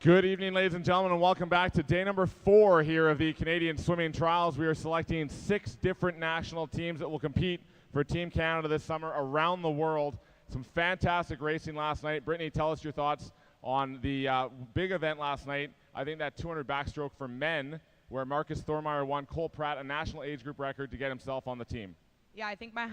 Good evening, ladies and gentlemen, and welcome back to day number 4 here of the Canadian Swimming Trials. We are selecting 6 different national teams that will compete for Team Canada this summer around the world. Some fantastic racing last night. Brittany, tell us your thoughts on the big event last night. I think that 200 backstroke for men, where Marcus Thormeyer won, Cole Pratt, a national age group record to get himself on the team. Yeah, I think I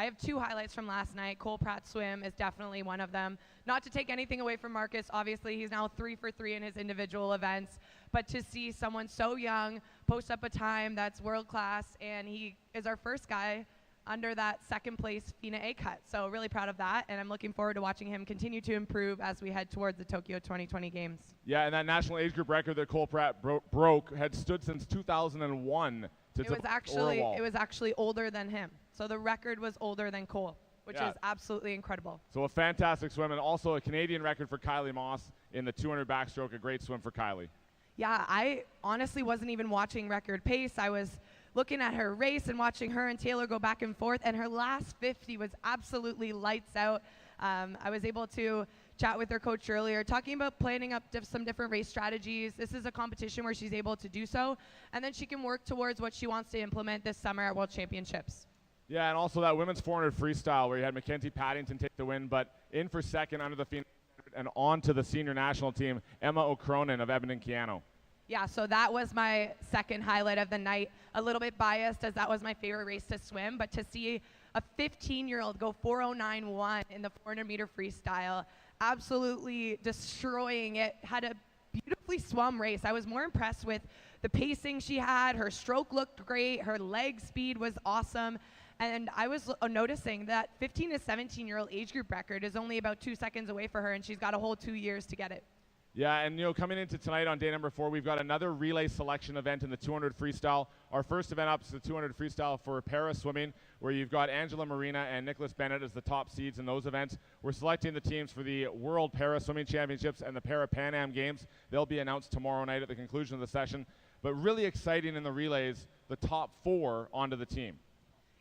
have 2 highlights from last night. Cole Pratt's swim is definitely one of them. Not to take anything away from Marcus, obviously he's now 3 for 3 in his individual events, but to see someone so young post up a time that's world class, and he is our first guy under that second place FINA A cut. So really proud of that, and I'm looking forward to watching him continue to improve as we head towards the Tokyo 2020 Games. Yeah, and that national age group record that Cole Pratt broke had stood since 2001. It was actually older than him. So the record was older than Cole, which is absolutely incredible. So a fantastic swim, and also a Canadian record for Kylie Moss in the 200 backstroke. A great swim for Kylie. Yeah, I honestly wasn't even watching record pace. I was looking at her race and watching her and Taylor go back and forth, and her last 50 was absolutely lights out. I was able to chat with her coach earlier, talking about planning up some different race strategies. This is a competition where she's able to do so, and then she can work towards what she wants to implement this summer at World Championships. Yeah, and also that women's 400 freestyle where you had Mackenzie Paddington take the win, but in for second under the FINA and on to the senior national team, Emma O'Cronin of Edmonton Keano. Yeah, so that was my second highlight of the night. A little bit biased as that was my favorite race to swim, but to see a 15-year-old go 4:09.1 in the 400-meter freestyle, absolutely destroying it, had a beautifully swum race. I was more impressed with the pacing she had. Her stroke looked great. Her leg speed was awesome. And I was noticing that 15 to 17-year-old age group record is only about 2 seconds away for her, and she's got a whole 2 years to get it. Yeah, and coming into tonight on day number 4, we've got another relay selection event in the 200 freestyle. Our first event up is the 200 freestyle for para swimming, where you've got Angela Marina and Nicholas Bennett as the top seeds in those events. We're selecting the teams for the World Para Swimming Championships and the Para Pan Am Games. They'll be announced tomorrow night at the conclusion of the session. But really exciting in the relays, the top 4 onto the team.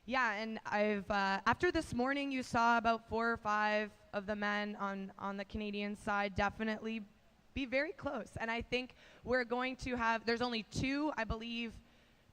Yeah, and after this morning, you saw about 4 or 5 of the men on the Canadian side definitely be very close. And I think we're going to have, there's only 2, I believe,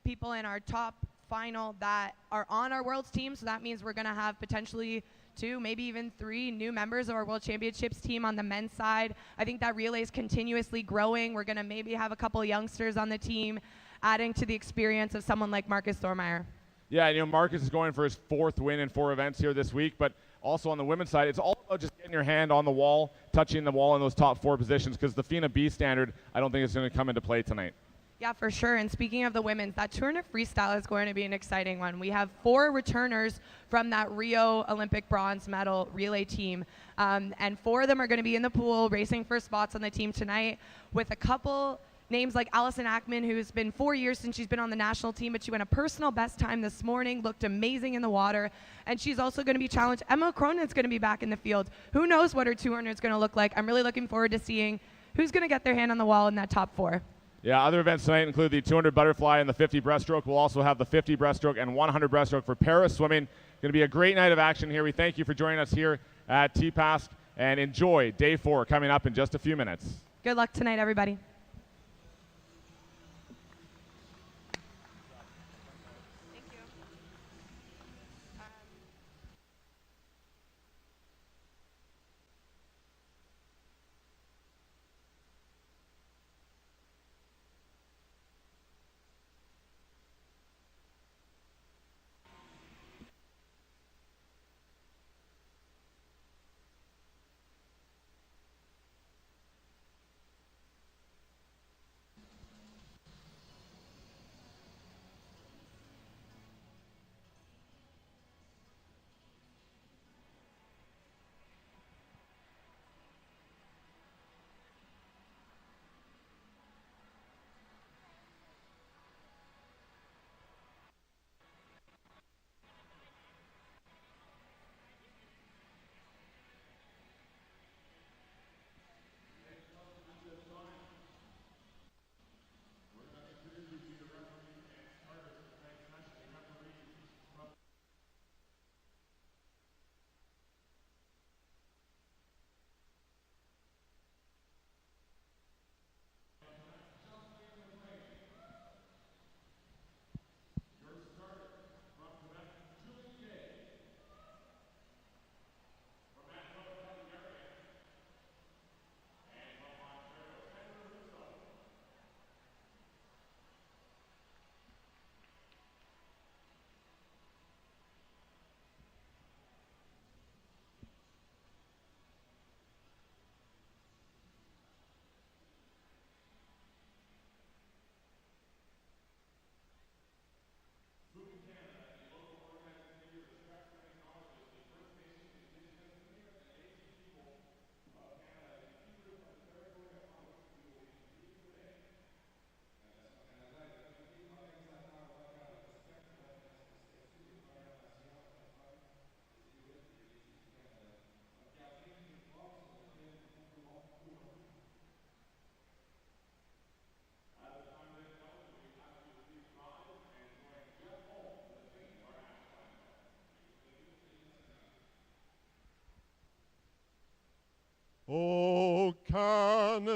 people in our top final that are on our World's team. So that means we're going to have potentially 2, maybe even 3 new members of our World Championships team on the men's side. I think that relay is continuously growing. We're going to maybe have a couple youngsters on the team, adding to the experience of someone like Marcus Thormeyer. Yeah, Marcus is going for his 4th win in 4 events here this week, but also on the women's side, it's all about just getting your hand on the wall, touching the wall in those top 4 positions, because the FINA B standard, I don't think is going to come into play tonight. Yeah, for sure. And speaking of the women's, that 200 freestyle is going to be an exciting one. We have 4 returners from that Rio Olympic bronze medal relay team, and 4 of them are going to be in the pool racing for spots on the team tonight, with a couple names like Allison Ackman, who's been 4 years since she's been on the national team, but she went a personal best time this morning, looked amazing in the water, and she's also going to be challenged. Emma Cronin's going to be back in the field. Who knows what her 200 is going to look like? I'm really looking forward to seeing who's going to get their hand on the wall in that top 4. Yeah, other events tonight include the 200 butterfly and the 50 breaststroke. We'll also have the 50 breaststroke and 100 breaststroke for para swimming. Going to be a great night of action here. We thank you for joining us here at TPASC, and enjoy day 4 coming up in just a few minutes. Good luck tonight, everybody.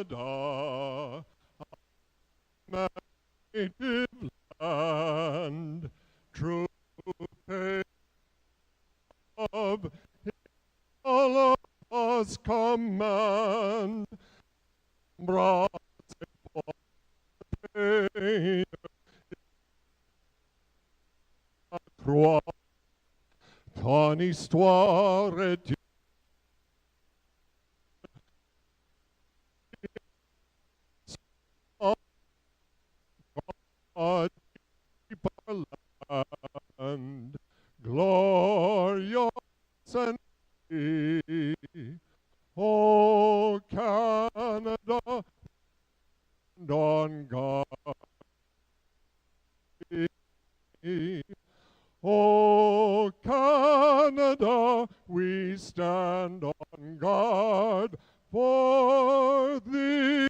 Canada, my native land, true pain of all of us command, brought pain, croix, ton histoire est land, glorious and free. Oh, Canada, on God. Oh, Canada, we stand on guard for thee.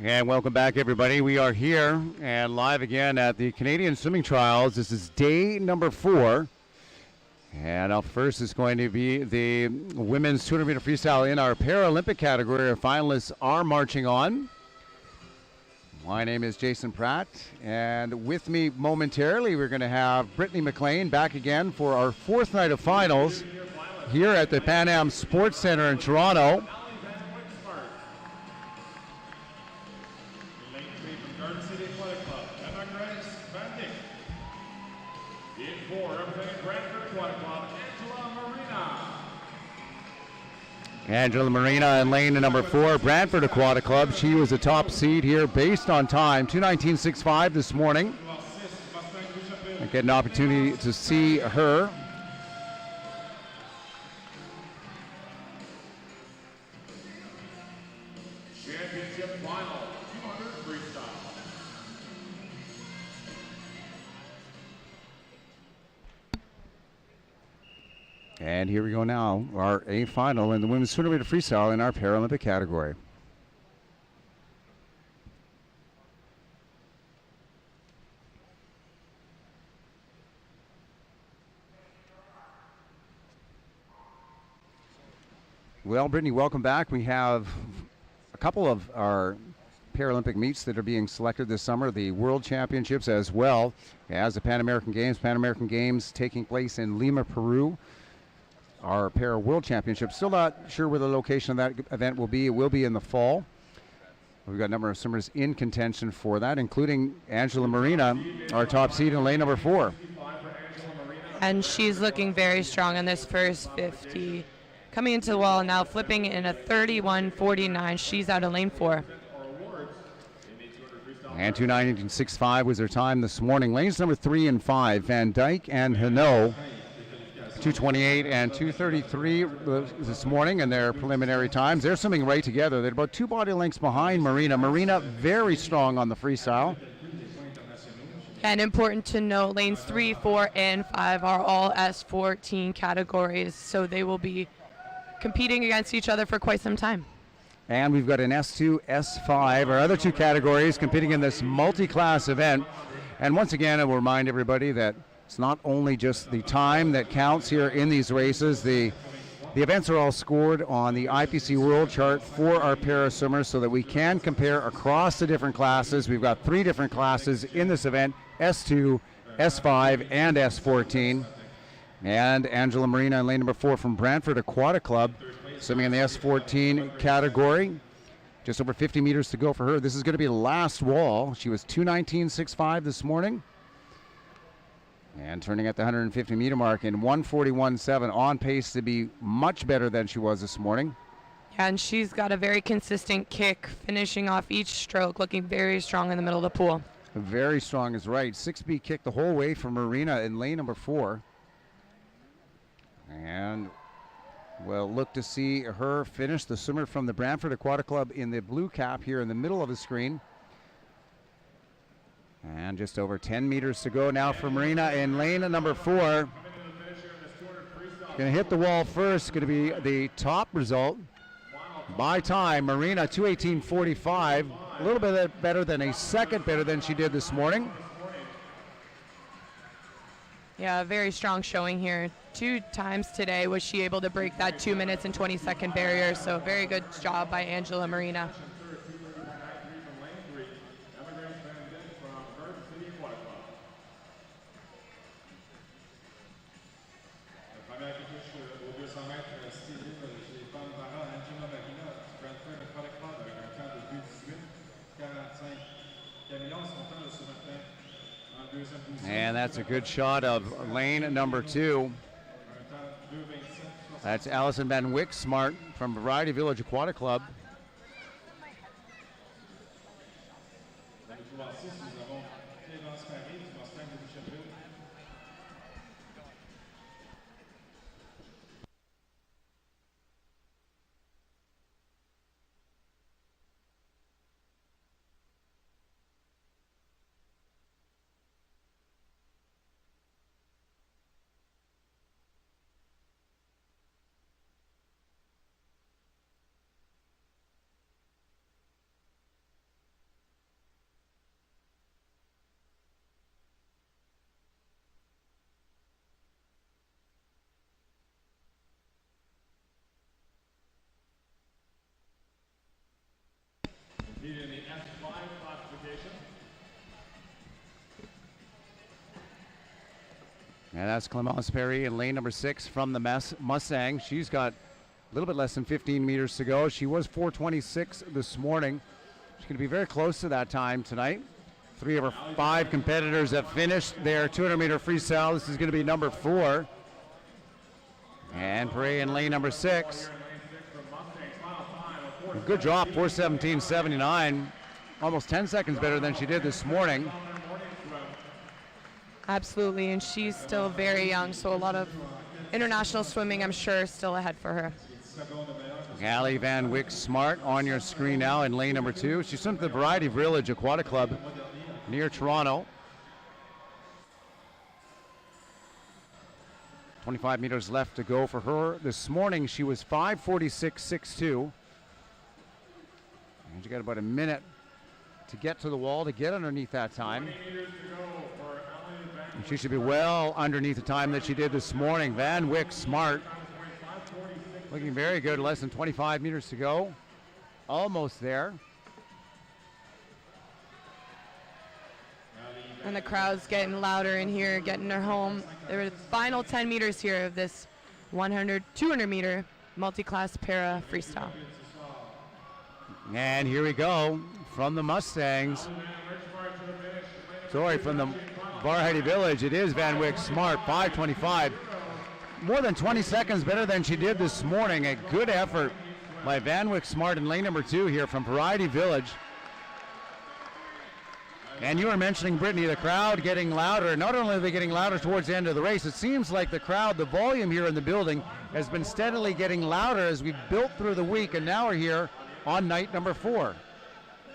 And welcome back, everybody. We are here and live again at the Canadian Swimming Trials. This is day number 4. And up first is going to be the women's 200-meter freestyle in our Paralympic category. Our finalists are marching on. My name is Jason Pratt, and with me momentarily we're going to have Brittany McLean back again for our 4th night of finals here at the Pan Am Sports Centre in Toronto. Angela Marina in lane number 4, Brantford Aquatic Club. She was a top seed here based on time, 2:19.65 this morning. I get an opportunity to see her. Championship final, 200 freestyle. And here we go now, our A final in the women's 200-meter freestyle in our Paralympic category. Well, Brittany, welcome back. We have a couple of our Paralympic meets that are being selected this summer, the World Championships as well as the Pan American Games. Pan American Games taking place in Lima, Peru. Our Para World Championship. Still not sure where the location of that event will be. It will be in the fall. We've got a number of swimmers in contention for that, including Angela Marina, our top seed in lane number 4. And she's looking very strong in this first 50. Coming into the wall now, flipping in a 31.49. She's out of lane 4. And 2:19.65 was their time this morning. Lanes number 3 and 5, Van Dyke and Hinault. 2:28 and 2:33 this morning in their preliminary times. They're swimming right together. They're about 2 body lengths behind Marina. Marina very strong on the freestyle. And important to note, lanes 3, 4, and 5 are all S14 categories, so they will be competing against each other for quite some time. And we've got an S2, S5, our other 2 categories competing in this multi-class event. And once again, I will remind everybody that it's not only just the time that counts here in these races. The The events are all scored on the IPC World Chart for our para swimmers so that we can compare across the different classes. We've got 3 different classes in this event, S2, S5, and S14. And Angela Marina in lane number 4 from Brantford Aquatic Club, swimming in the S14 category. Just over 50 meters to go for her. This is going to be the last wall. She was 2:19.65 this morning. And turning at the 150 meter mark in 1:41.7, on pace to be much better than she was this morning. Yeah, and she's got a very consistent kick, finishing off each stroke, looking very strong in the middle of the pool. Very strong is right. 6B kick the whole way from Marina in lane number 4. And we'll look to see her finish, the swimmer from the Brantford Aquatic Club in the blue cap here in the middle of the screen. And just over 10 meters to go now for Marina in lane number 4. Going to hit the wall first. Going to be the top result. By time, Marina 2:18.45. A little bit better than a second better than she did this morning. Yeah, very strong showing here. 2 times today was she able to break that 2 minutes and 20-second barrier. So very good job by Angela Marina. And that's a good shot of lane number 2. That's Allison Van Wyck Smart from Variety Village Aquatic Club. In the S5 classification. And that's Clemence Perry in lane number 6 from the Mustang. She's got a little bit less than 15 meters to go. She was 4:26 this morning. She's going to be very close to that time tonight. 3 of her 5 competitors have finished their 200-meter freestyle. This is going to be number 4. And Perry in lane number 6. Good drop, 4:17.79. Almost 10 seconds better than she did this morning. Absolutely, and she's still very young, so a lot of international swimming, I'm sure, is still ahead for her. Allie Van Wyck Smart on your screen now in lane number 2. She swims at the Variety Village Aquatic Club near Toronto. 25 meters left to go for her. This morning she was 5:46.62. And she got about a minute to get to the wall to get underneath that time. And she should be well underneath the time that she did this morning. Van Wyck Smart looking very good. Less than 25 meters to go. Almost there. And the crowd's getting louder in here, getting her home. There were the final 10 meters here of this 200 meter multi-class para freestyle. And here we go from the Mustangs. Sorry, from the Variety Village. It is Van Wyck Smart, 5:25. More than 20 seconds better than she did this morning. A good effort by Van Wyck Smart in lane number 2 here from Variety Village. And you were mentioning, Brittany, the crowd getting louder. Not only are they getting louder towards the end of the race, it seems like the crowd, the volume here in the building has been steadily getting louder as we've built through the week, and now we're here on night number 4.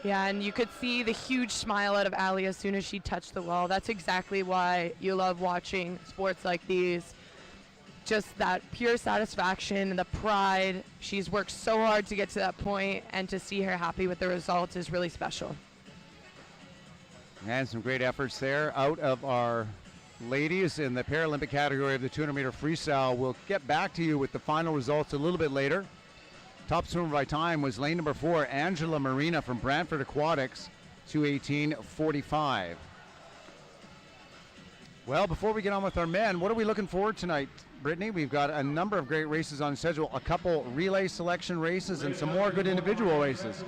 Yeah, and you could see the huge smile out of Allie as soon as she touched the wall. That's exactly why you love watching sports like these. Just that pure satisfaction and the pride. She's worked so hard to get to that point, and to see her happy with the results is really special. And some great efforts there out of our ladies in the Paralympic category of the 200-meter freestyle. We'll get back to you with the final results a little bit later. Top swimmer by time was lane number 4, Angela Marina from Brantford Aquatics, 2:18:45. Well, before we get on with our men, what are we looking forward tonight, Brittany? We've got a number of great races on schedule, a couple relay selection races and some more good individual races.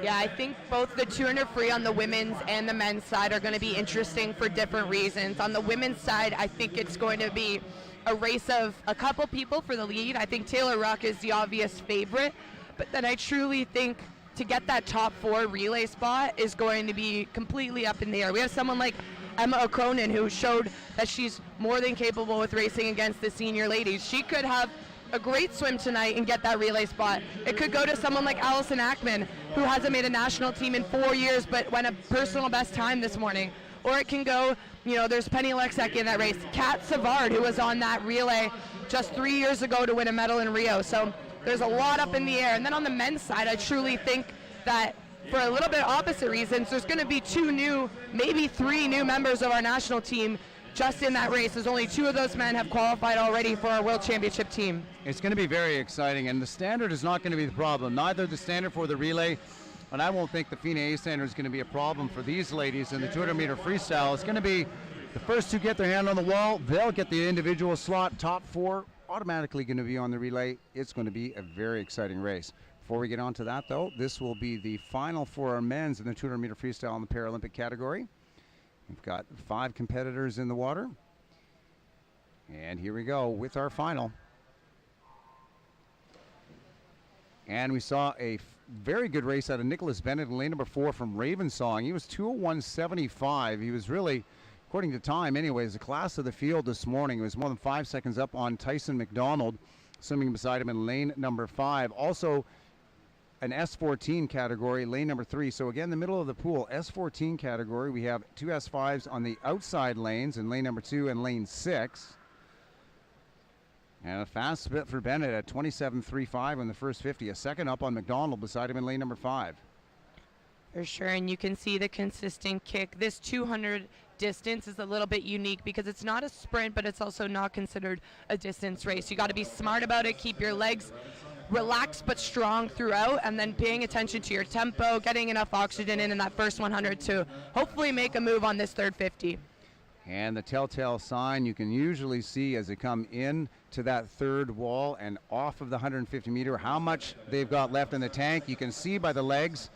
Yeah, I think both the 200 free on the women's and the men's side are going to be interesting for different reasons. On the women's side, I think it's going to be a race of a couple people for the lead. I think Taylor Ruck is the obvious favorite, but then I truly think to get that top 4 relay spot is going to be completely up in the air. We have someone like Emma O'Cronin who showed that she's more than capable with racing against the senior ladies. She could have a great swim tonight and get that relay spot. It could go to someone like Allison Ackman, who hasn't made a national team in 4 years but went a personal best time this morning. Or it can go, there's Penny Lexecki in that race. Kat Savard, who was on that relay just 3 years ago to win a medal in Rio. So there's a lot up in the air. And then on the men's side, I truly think that for a little bit opposite reasons, there's going to be 2 new, maybe 3 new members of our national team just in that race, as only 2 of those men have qualified already for our World Championship team. It's going to be very exciting, and the standard is not going to be the problem. Neither the standard for the relay, and I won't think the FINA A standard is going to be a problem for these ladies in the 200-meter freestyle. It's going to be the first to get their hand on the wall, they'll get the individual slot. Top 4 automatically going to be on the relay. It's going to be a very exciting race. Before we get on to that, though, this will be the final for our men's in the 200-meter freestyle in the Paralympic category. We've got 5 competitors in the water. And here we go with our final. And we saw a very good race out of Nicholas Bennett in lane number 4 from Ravensong. He was 2:01:75. He was really, according to time anyways, the class of the field this morning. He was more than 5 seconds up on Tyson McDonald, swimming beside him in lane number 5. Also, an S14 category, lane number 3. So again, the middle of the pool, S14 category, we have 2 S5s on the outside lanes in lane number 2 and lane 6. And a fast split for Bennett at 27:35 in the first 50. A second up on McDonald beside him in lane number 5. For sure, and you can see the consistent kick. This 200 distance is a little bit unique because it's not a sprint, but it's also not considered a distance race. You got to be smart about it, keep your legs relaxed but strong throughout, and then paying attention to your tempo, getting enough oxygen in that first 100 to hopefully make a move on this third 50. And the telltale sign you can usually see as they come in to that third wall and off of the 150 meter how much they've got left in the tank. You can see by the legs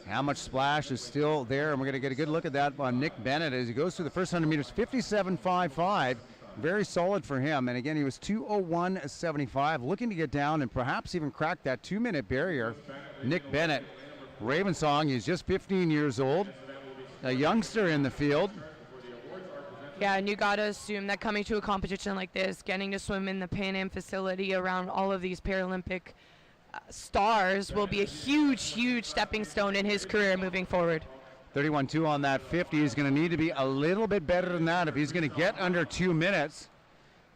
how much splash is still there, and we're going to get a good look at that on Nick Bennett as he goes through the first 100 meters. 57.55, very solid for him. And again, he was 2:01:75, looking to get down and perhaps even crack that 2-minute barrier. Nick Bennett, Ravensong, he's just 15 years old, a youngster in the field. Yeah, and you got to assume that coming to a competition like this, getting to swim in the Pan Am facility around all of these Paralympic stars will be a huge, huge stepping stone in his career moving forward. 31.2 on that 50. He's going to need to be a little bit better than that if he's going to get under 2 minutes.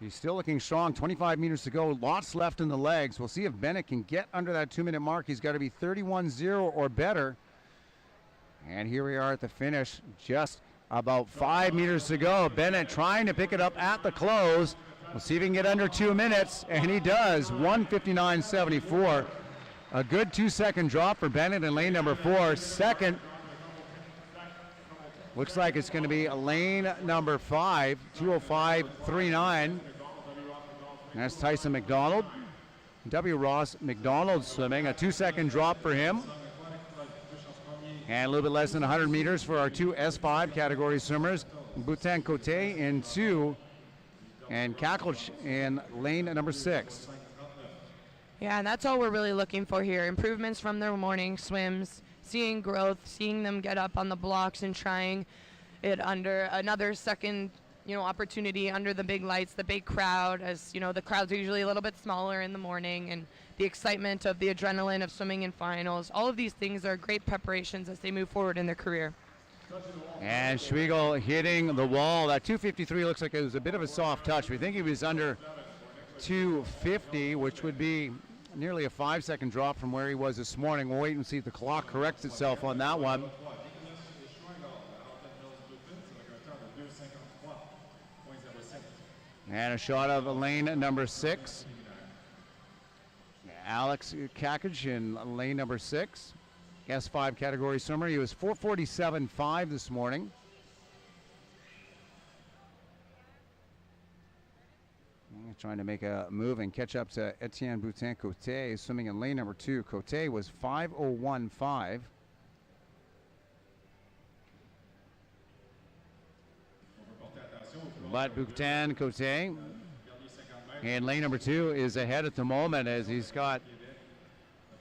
He's still looking strong. 25 meters to go. Lots left in the legs. We'll see if Bennett can get under that 2-minute mark. He's got to be 31.0 or better. And here we are at the finish. Just about 5 meters to go. Bennett trying to pick it up at the close. We'll see if he can get under 2 minutes, and he does. 1:59.74. A good 2-second drop for Bennett in lane number 4. Second, looks like it's going to be lane number 5, 2:05.39. That's Tyson McDonald. W. Ross McDonald swimming. A 2-second drop for him. And a little bit less than 100 meters for our 2 S5 category swimmers. Boutin Cote in 2 and Kakelch in lane number 6. Yeah, and that's all we're really looking for here. Improvements from their morning swims, seeing growth, seeing them get up on the blocks and trying it under another second, opportunity under the big lights, the big crowd, as the crowds are usually a little bit smaller in the morning, and the excitement of the adrenaline of swimming in finals. All of these things are great preparations as they move forward in their career. And Schwegel hitting the wall. That 2:53 looks like it was a bit of a soft touch. We think he was under 2:50, which would be nearly a 5-second drop from where he was this morning. We'll wait and see if the clock corrects itself on that one. And a shot of lane number 6. Alex Kakage in lane number 6. S5 category swimmer. He was 4:47.5 this morning. Trying to make a move and catch up to Etienne Boutin-Cote, swimming in lane number 2. Cote was 5:01.5. But Boutin-Cote in lane number 2 is ahead at the moment as he's got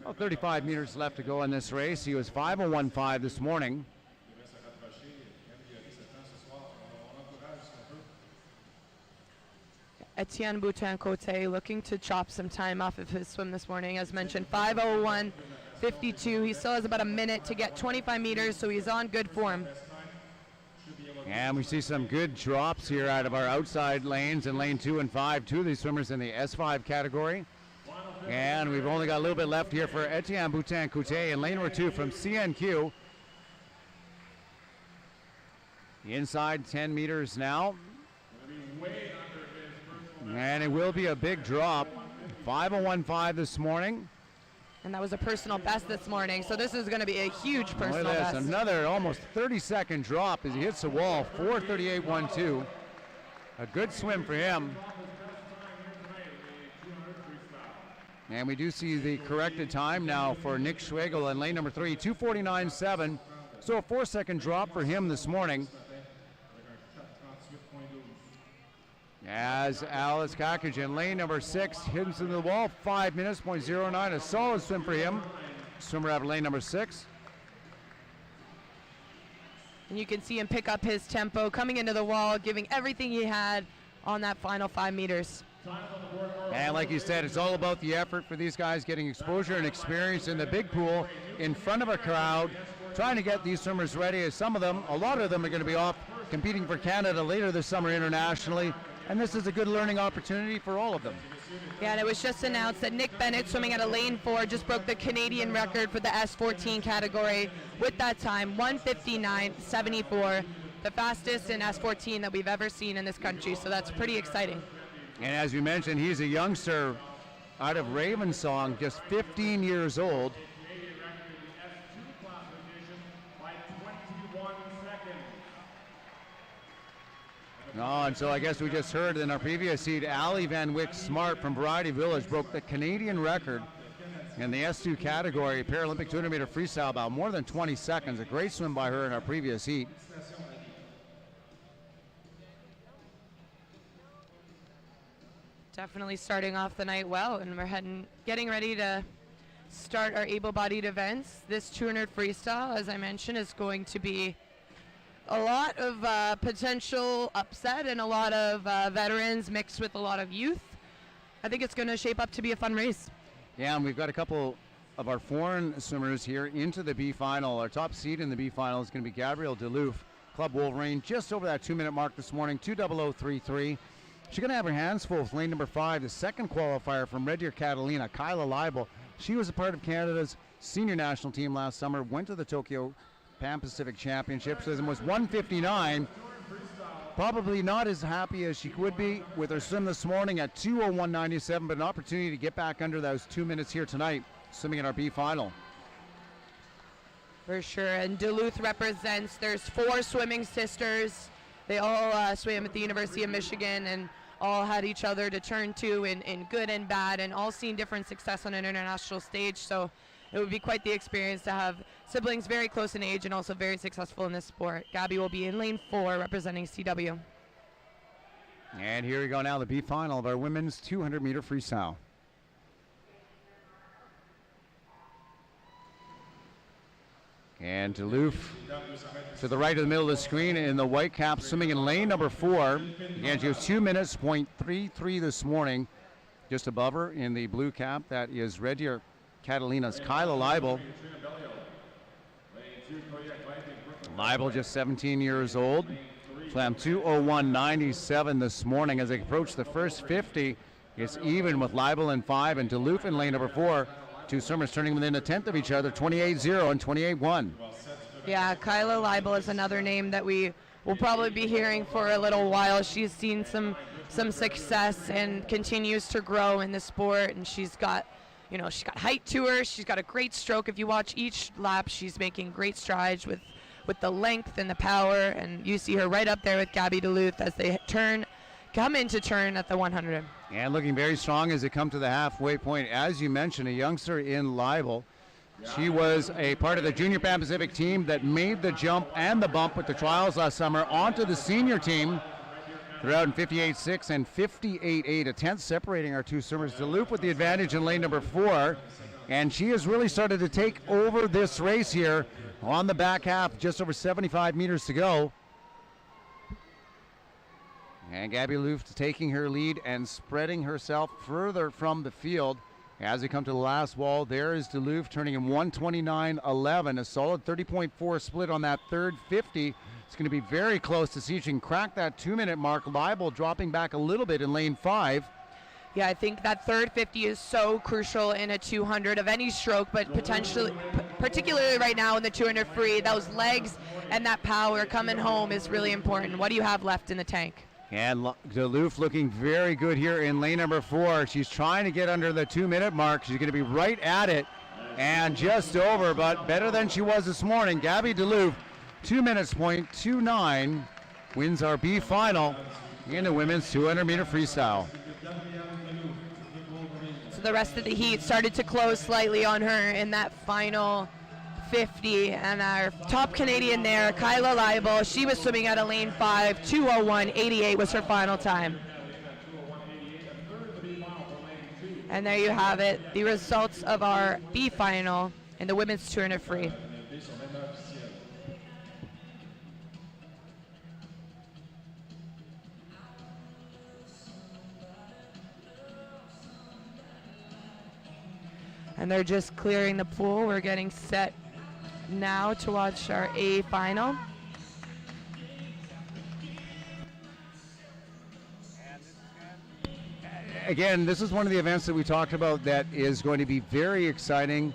about 35 meters left to go in this race. He was 5:01.5 this morning. Etienne Boutin-Cote looking to chop some time off of his swim this morning. As mentioned, 5:01.52. He still has about a minute to get 25 meters, so he's on good form. And we see some good drops here out of our outside lanes in lane 2 and 5. Two of these swimmers in the S5 category. And we've only got a little bit left here for Etienne Boutin-Cote in lane number 2 from CNQ. Inside 10 meters now. And it will be a big drop. 5:01.5 this morning. And that was a personal best this morning, so this is going to be a huge personal Look at best. this, another almost 30-second drop as he hits the wall. 4:38.12. A good swim for him. And we do see the corrected time now for Nick Schwegel in lane number 3, 2:49.7. So a 4-second drop for him this morning. As Alex Kakage in lane number 6 hits into the wall, 5 minutes, 0.09. A solid swim for him. Swimmer out of lane number 6. And you can see him pick up his tempo, coming into the wall, giving everything he had on that final 5 meters. And like you said, it's all about the effort for these guys, getting exposure and experience in the big pool in front of a crowd, trying to get these swimmers ready. As some of them, a lot of them are going to be off competing for Canada later this summer internationally. And this is a good learning opportunity for all of them. Yeah, and it was just announced that Nick Bennett, swimming at a lane 4, just broke the Canadian record for the S14 category with that time, 1:59.74, the fastest in S14 that we've ever seen in this country, so that's pretty exciting. And as you mentioned, he's a youngster out of Ravensong, just 15 years old. No, and so I guess we just heard in our previous heat, Ali Van Wyck Smart from Variety Village broke the Canadian record in the S2 category, Paralympic 200-meter freestyle, about more than 20 seconds. A great swim by her in our previous heat. Definitely starting off the night well, and we're getting ready to start our able-bodied events. This 200 freestyle, as I mentioned, is going to be a lot of potential upset and a lot of veterans mixed with a lot of youth. I think it's going to shape up to be a fun race. Yeah, and we've got a couple of our foreign swimmers here into the B final. Our top seed in the B final is going to be Gabrielle Delouf, Club Wolverine, just over that 2-minute mark this morning, 2:00.33. She's going to have her hands full with lane number 5, the second qualifier from Red Deer Catalina, Kyla Leibel. She was a part of Canada's senior national team last summer, went to the Tokyo Pan Pacific Championships and was 1:59. Probably not as happy as she would be with her swim this morning at 2:01.97, but an opportunity to get back under those 2 minutes here tonight, swimming in our B final. For sure, and Duluth represents, there's 4 swimming sisters. They all swam at the University of Michigan and all had each other to turn to in good and bad, and all seen different success on an international stage. So it would be quite the experience to have siblings very close in age and also very successful in this sport. Gabby will be in lane 4 representing CW. And here we go now, the B final of our women's 200-meter freestyle. And Duluth to the right of the middle of the screen in the white cap, swimming in lane number 4. Again, she was 2 minutes, 0.33 this morning. Just above her in the blue cap, that is Red Deer Catalina's Kyla Leibel. Leibel, just 17 years old. Swam 2:01.97 this morning. As they approach the first 50, it's even with Leibel in 5 and Duluth in lane number 4. Two swimmers turning within a tenth of each other, 28.0 and 28.1. Yeah, Kyla Leibel is another name that we will probably be hearing for a little while. She's seen some some success and continues to grow in the sport. And she's got, she's got height to her. She's got a great stroke. If you watch each lap, she's making great strides with the length and the power. And you see her right up there with Gabby Duluth as they come into turn at the 100. And looking very strong as they come to the halfway point. As you mentioned, a youngster in Leibel. She was a part of the Junior Pan Pacific team that made the jump and the bump with the trials last summer onto the senior team. They're out in 58.6 and 58.8, a tenth separating our two swimmers. Duluth with the advantage in lane number 4, and she has really started to take over this race here on the back half, just over 75 meters to go. And Gabby Duluth taking her lead and spreading herself further from the field. As they come to the last wall, there is Duluth turning in 129.11, a solid 30.4 split on that third 50. It's going to be very close to see if she can crack that 2-minute mark. Leibel dropping back a little bit in lane 5. Yeah, I think that third 50 is so crucial in a 200 of any stroke, but particularly right now in the 200 free, those legs and that power coming home is really important. What do you have left in the tank? And Duluth looking very good here in lane number 4. She's trying to get under the 2-minute mark. She's going to be right at it and just over, but better than she was this morning. Gabby Duluth, 2 minutes point 29, wins our B final in the women's 200-meter freestyle. So the rest of the heat started to close slightly on her in that final 50, and our top Canadian there, Kyla Leibel, she was swimming out of lane 5, 2:01.88 was her final time. And there you have it, the results of our B final in the women's 200 free. And they're just clearing the pool. We're getting set now to watch our A final. Again, this is one of the events that we talked about that is going to be very exciting.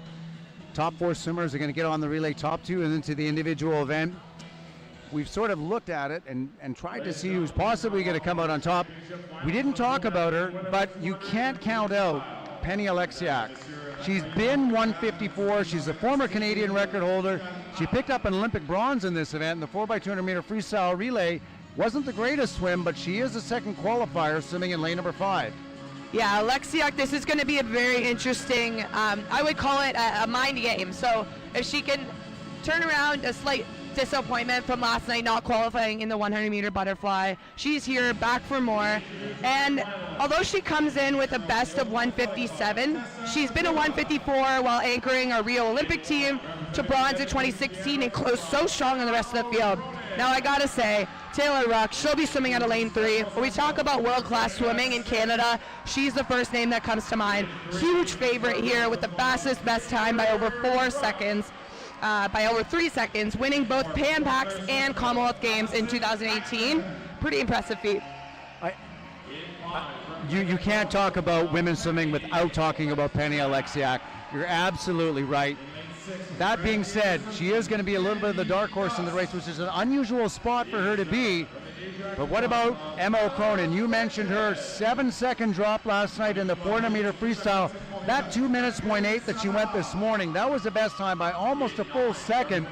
Top 4 swimmers are going to get on the relay, top 2 and into the individual event. We've sort of looked at it and tried to see who's possibly going to come out on top. We didn't talk about her, but you can't count out Penny Alexiak. She's been 154. She's a former Canadian record holder. She picked up an Olympic bronze in this event. The 4x200 meter freestyle relay wasn't the greatest swim, but she is a second qualifier swimming in lane number 5. Yeah, Alexiak, this is going to be a very interesting, I would call it a mind game. So if she can turn around a slight disappointment from last night not qualifying in the 100-meter butterfly, she's here back for more. And although she comes in with a best of 157, she's been a 154 while anchoring our Rio Olympic team to bronze in 2016 and closed so strong on the rest of the field. Now I gotta say, Taylor Ruck, she'll be swimming out of lane 3. When we talk about world-class swimming in Canada, she's the first name that comes to mind. Huge favorite here with the fastest best time by over 4 seconds. By over 3 seconds, winning both Pan Pacs and Commonwealth Games in 2018. Pretty impressive feat. You can't talk about women's swimming without talking about Penny Alexiak. You're absolutely right. That being said, she is going to be a little bit of the dark horse in the race, which is an unusual spot for her to be. But what about Emma O'Cronin? You mentioned her 7-second drop last night in the 400-meter freestyle. That 2 minutes point 8 that she went this morning, that was the best time by almost a full second.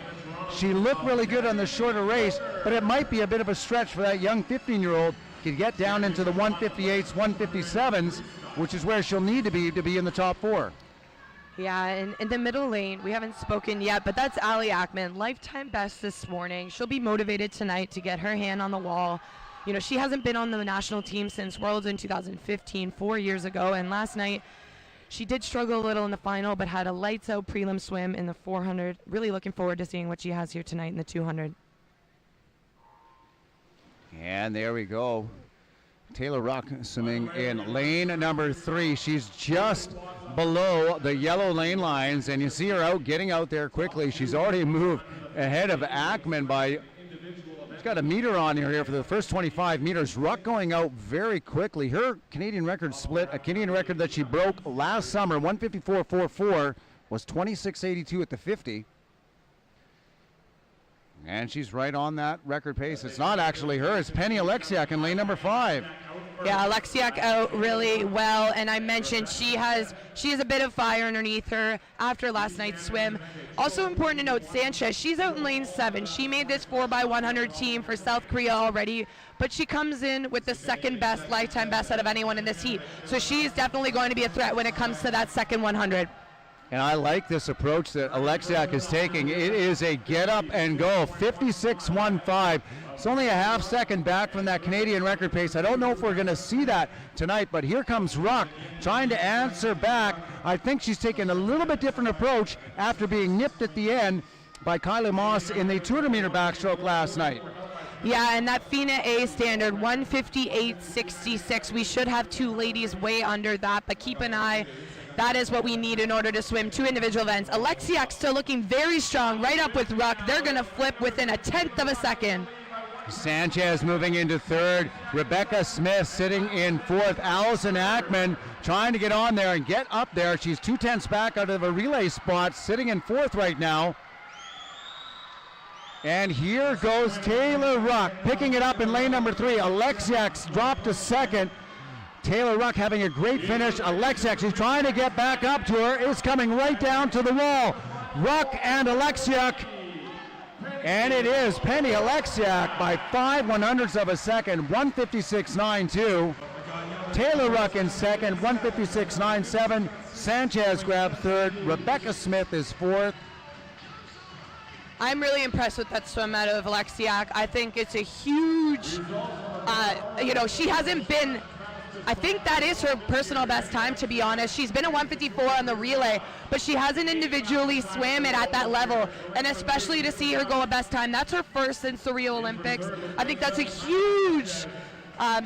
She looked really good on the shorter race, but it might be a bit of a stretch for that young 15-year-old to get down into the 158s, 157s, which is where she'll need to be in the top 4. Yeah, in the middle lane, we haven't spoken yet, but that's Ali Ackman, lifetime best this morning. She'll be motivated tonight to get her hand on the wall. You know, she hasn't been on the national team since Worlds in 2015, 4 years ago, and last night she did struggle a little in the final, but had a lights-out prelim swim in the 400. Really looking forward to seeing what she has here tonight in the 200. And there we go. Taylor Ruck swimming in lane number 3. She's just below the yellow lane lines, and you see her getting out there quickly. She's already moved ahead of Ackman by, she's got a meter on here for the first 25 meters. Ruck going out very quickly. Her Canadian record split, a Canadian record that she broke last summer, 154.44, was 26.82 at the 50. And she's right on that record pace. It's not actually her, it's Penny Alexiak in lane number 5. Yeah, Alexiak out really well, and I mentioned she has a bit of fire underneath her after last night's swim. Also important to note, Sanchez, she's out in lane 7. She made this 4x100 team for South Korea already, but she comes in with the second best lifetime best out of anyone in this heat. So she's definitely going to be a threat when it comes to that second 100. And I like this approach that Alexiak is taking. It is a get up and go, 56.15. It's only a half second back from that Canadian record pace. I don't know if we're going to see that tonight, but here comes Ruck trying to answer back. I think she's taken a little bit different approach after being nipped at the end by Kylie Moss in the 200-meter backstroke last night. Yeah, and that FINA A standard, 158.66. We should have two ladies way under that, but keep an eye. That is what we need in order to swim 2 individual events. Alexiak still looking very strong, right up with Ruck. They're going to flip within a 1/10 of a second. Sanchez moving into 3rd. Rebecca Smith sitting in 4th. Allison Ackman trying to get on there and get up there. She's 2/10 back out of a relay spot, sitting in 4th right now. And here goes Taylor Ruck picking it up in lane number 3. Alexiak's dropped to 2nd. Taylor Ruck having a great finish. Alexiak, she's trying to get back up to her, is coming right down to the wall. Ruck and Alexiak. And it is Penny Alexiak by 5/100ths of a second, 156.92. Taylor Ruck in 2nd, 156.97. Sanchez grabs 3rd. Rebecca Smith is 4th. I'm really impressed with that swim out of Alexiak. I think it's a huge, she hasn't been, I think that is her personal best time, to be honest. She's been a 154 on the relay, but she hasn't individually swam it at that level. And especially to see her go a best time, that's her first since the Rio Olympics. I think that's a huge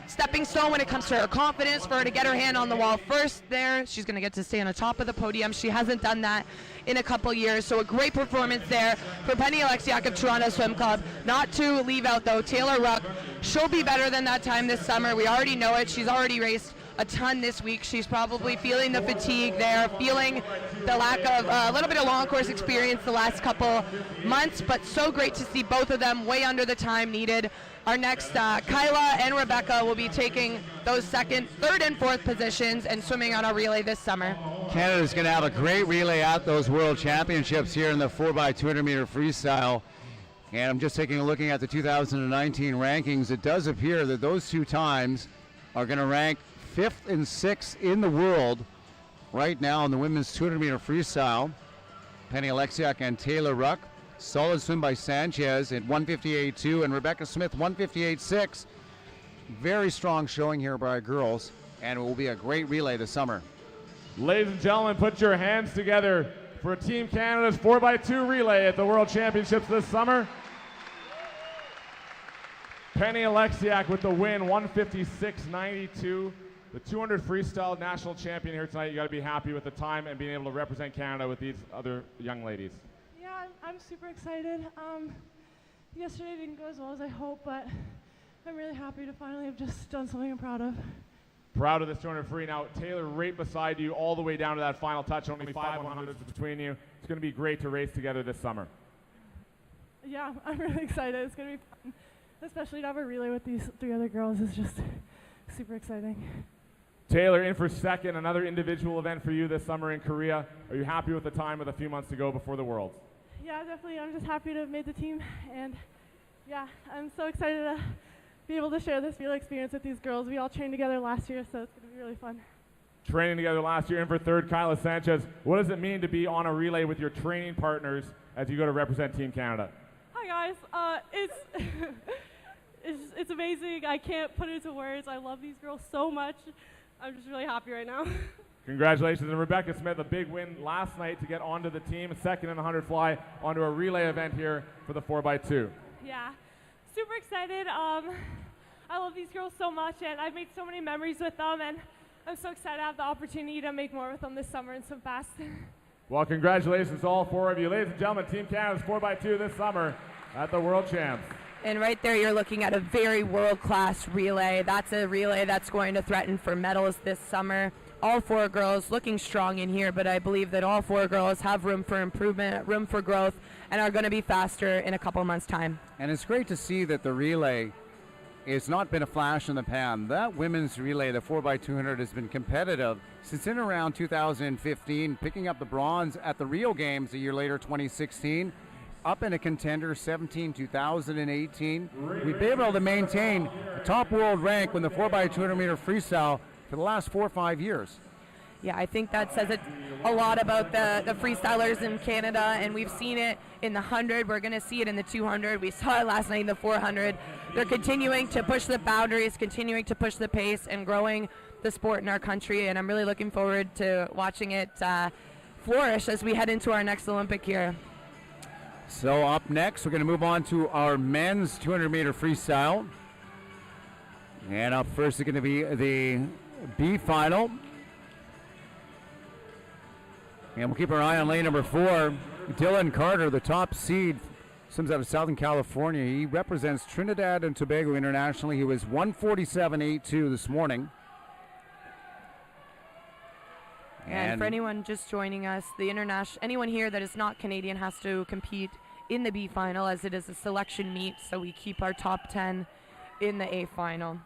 stepping stone when it comes to her confidence, for her to get her hand on the wall first there. She's going to get to stay on the top of the podium. She hasn't done that in a couple years, so a great performance there for Penny Alexiak of Toronto Swim Club. Not to leave out, though, Taylor Ruck. She'll be better than that time this summer. We already know it. She's already raced a ton this week. She's probably feeling the fatigue there, feeling the lack of a little bit of long course experience the last couple months, but so great to see both of them way under the time needed. Our next, Kyla and Rebecca will be taking those 2nd, 3rd, and 4th positions and swimming on our relay this summer. Canada's going to have a great relay at those World Championships here in the 4x200 meter freestyle. And I'm just taking a look at the 2019 rankings. It does appear that those 2 times are going to rank 5th and 6th in the world right now in the women's 200 meter freestyle. Penny Alexiak and Taylor Ruck. Solid swim by Sanchez at 158.2 and Rebecca Smith 158.6. Very strong showing here by our girls, and it will be a great relay this summer. Ladies and gentlemen, put your hands together for Team Canada's 4x2 relay at the World Championships this summer. Penny Alexiak with the win, 156.92. The 200 freestyle national champion here tonight. You got to be happy with the time and being able to represent Canada with these other young ladies. Yeah, I'm super excited. Yesterday didn't go as well as I hoped, but I'm really happy to finally have just done something I'm proud of. Proud of this 200 free. Now, Taylor right beside you all the way down to that final touch, only 5 100s between you. It's going to be great to race together this summer. Yeah, I'm really excited. It's going to be fun. Especially to have a relay with these 3 other girls is just super exciting. Taylor in for 2nd, another individual event for you this summer in Korea. Are you happy with the time with a few months to go before the Worlds? Yeah, definitely. I'm just happy to have made the team, and yeah, I'm so excited to be able to share this relay experience with these girls. We all trained together last year, so it's going to be really fun. Training together last year in for 3rd, Kyla Sanchez. What does it mean to be on a relay with your training partners as you go to represent Team Canada? Hi guys, it's amazing. I can't put it into words. I love these girls so much. I'm just really happy right now. Congratulations. And Rebecca Smith, a big win last night to get onto the team, 2nd in the 100 fly, onto a relay event here for the 4x2. Yeah, super excited. I love these girls so much, and I've made so many memories with them, and I'm so excited to have the opportunity to make more with them this summer and swim fast. Well, congratulations to all 4 of you. Ladies and gentlemen, Team Canada's 4x2 this summer at the World Champs. And right there, you're looking at a very world-class relay. That's a relay that's going to threaten for medals this summer. All 4 girls looking strong in here, but I believe that all 4 girls have room for improvement, room for growth, and are going to be faster in a couple months' time. And it's great to see that the relay it's not been a flash in the pan. That women's relay, the 4x200, has been competitive since in around 2015, picking up the bronze at the Rio Games a year later, 2016. Up in a contender, 17, 2018. We've been able to maintain a top world rank in the 4x200 meter freestyle for the last 4 or 5 years. Yeah, I think that says a lot about the freestylers in Canada, and we've seen it in the 100. We're going to see it in the 200. We saw it last night in the 400. They're continuing to push the boundaries, continuing to push the pace, and growing the sport in our country, and I'm really looking forward to watching it flourish as we head into our next Olympic year. So up next, we're going to move on to our men's 200-meter freestyle. And up first is going to be the B final. And we'll keep our eye on lane number 4. Dylan Carter, the top seed, comes out of Southern California. He represents Trinidad and Tobago internationally. He was 147.82 this morning. And for anyone just joining us, anyone here that is not Canadian has to compete in the B final, as it is a selection meet, so we keep our top 10 in the A final.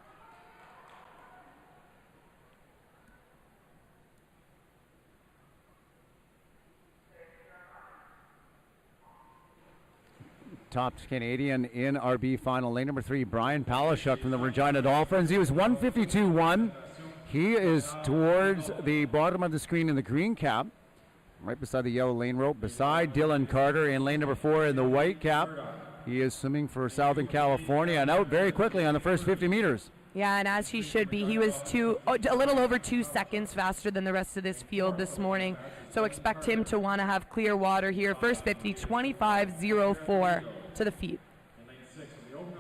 Top Canadian in our B final, lane number 3, Brian Palashuk from the Regina Dolphins. He was 152.1. He is towards the bottom of the screen in the green cap, right beside the yellow lane rope, beside Dylan Carter in lane number 4 in the white cap. He is swimming for Southern California and out very quickly on the first 50 meters. Yeah, and as he should be. He was a little over 2 seconds faster than the rest of this field this morning. So expect him to want to have clear water here. First 50, 25.04 to the feet.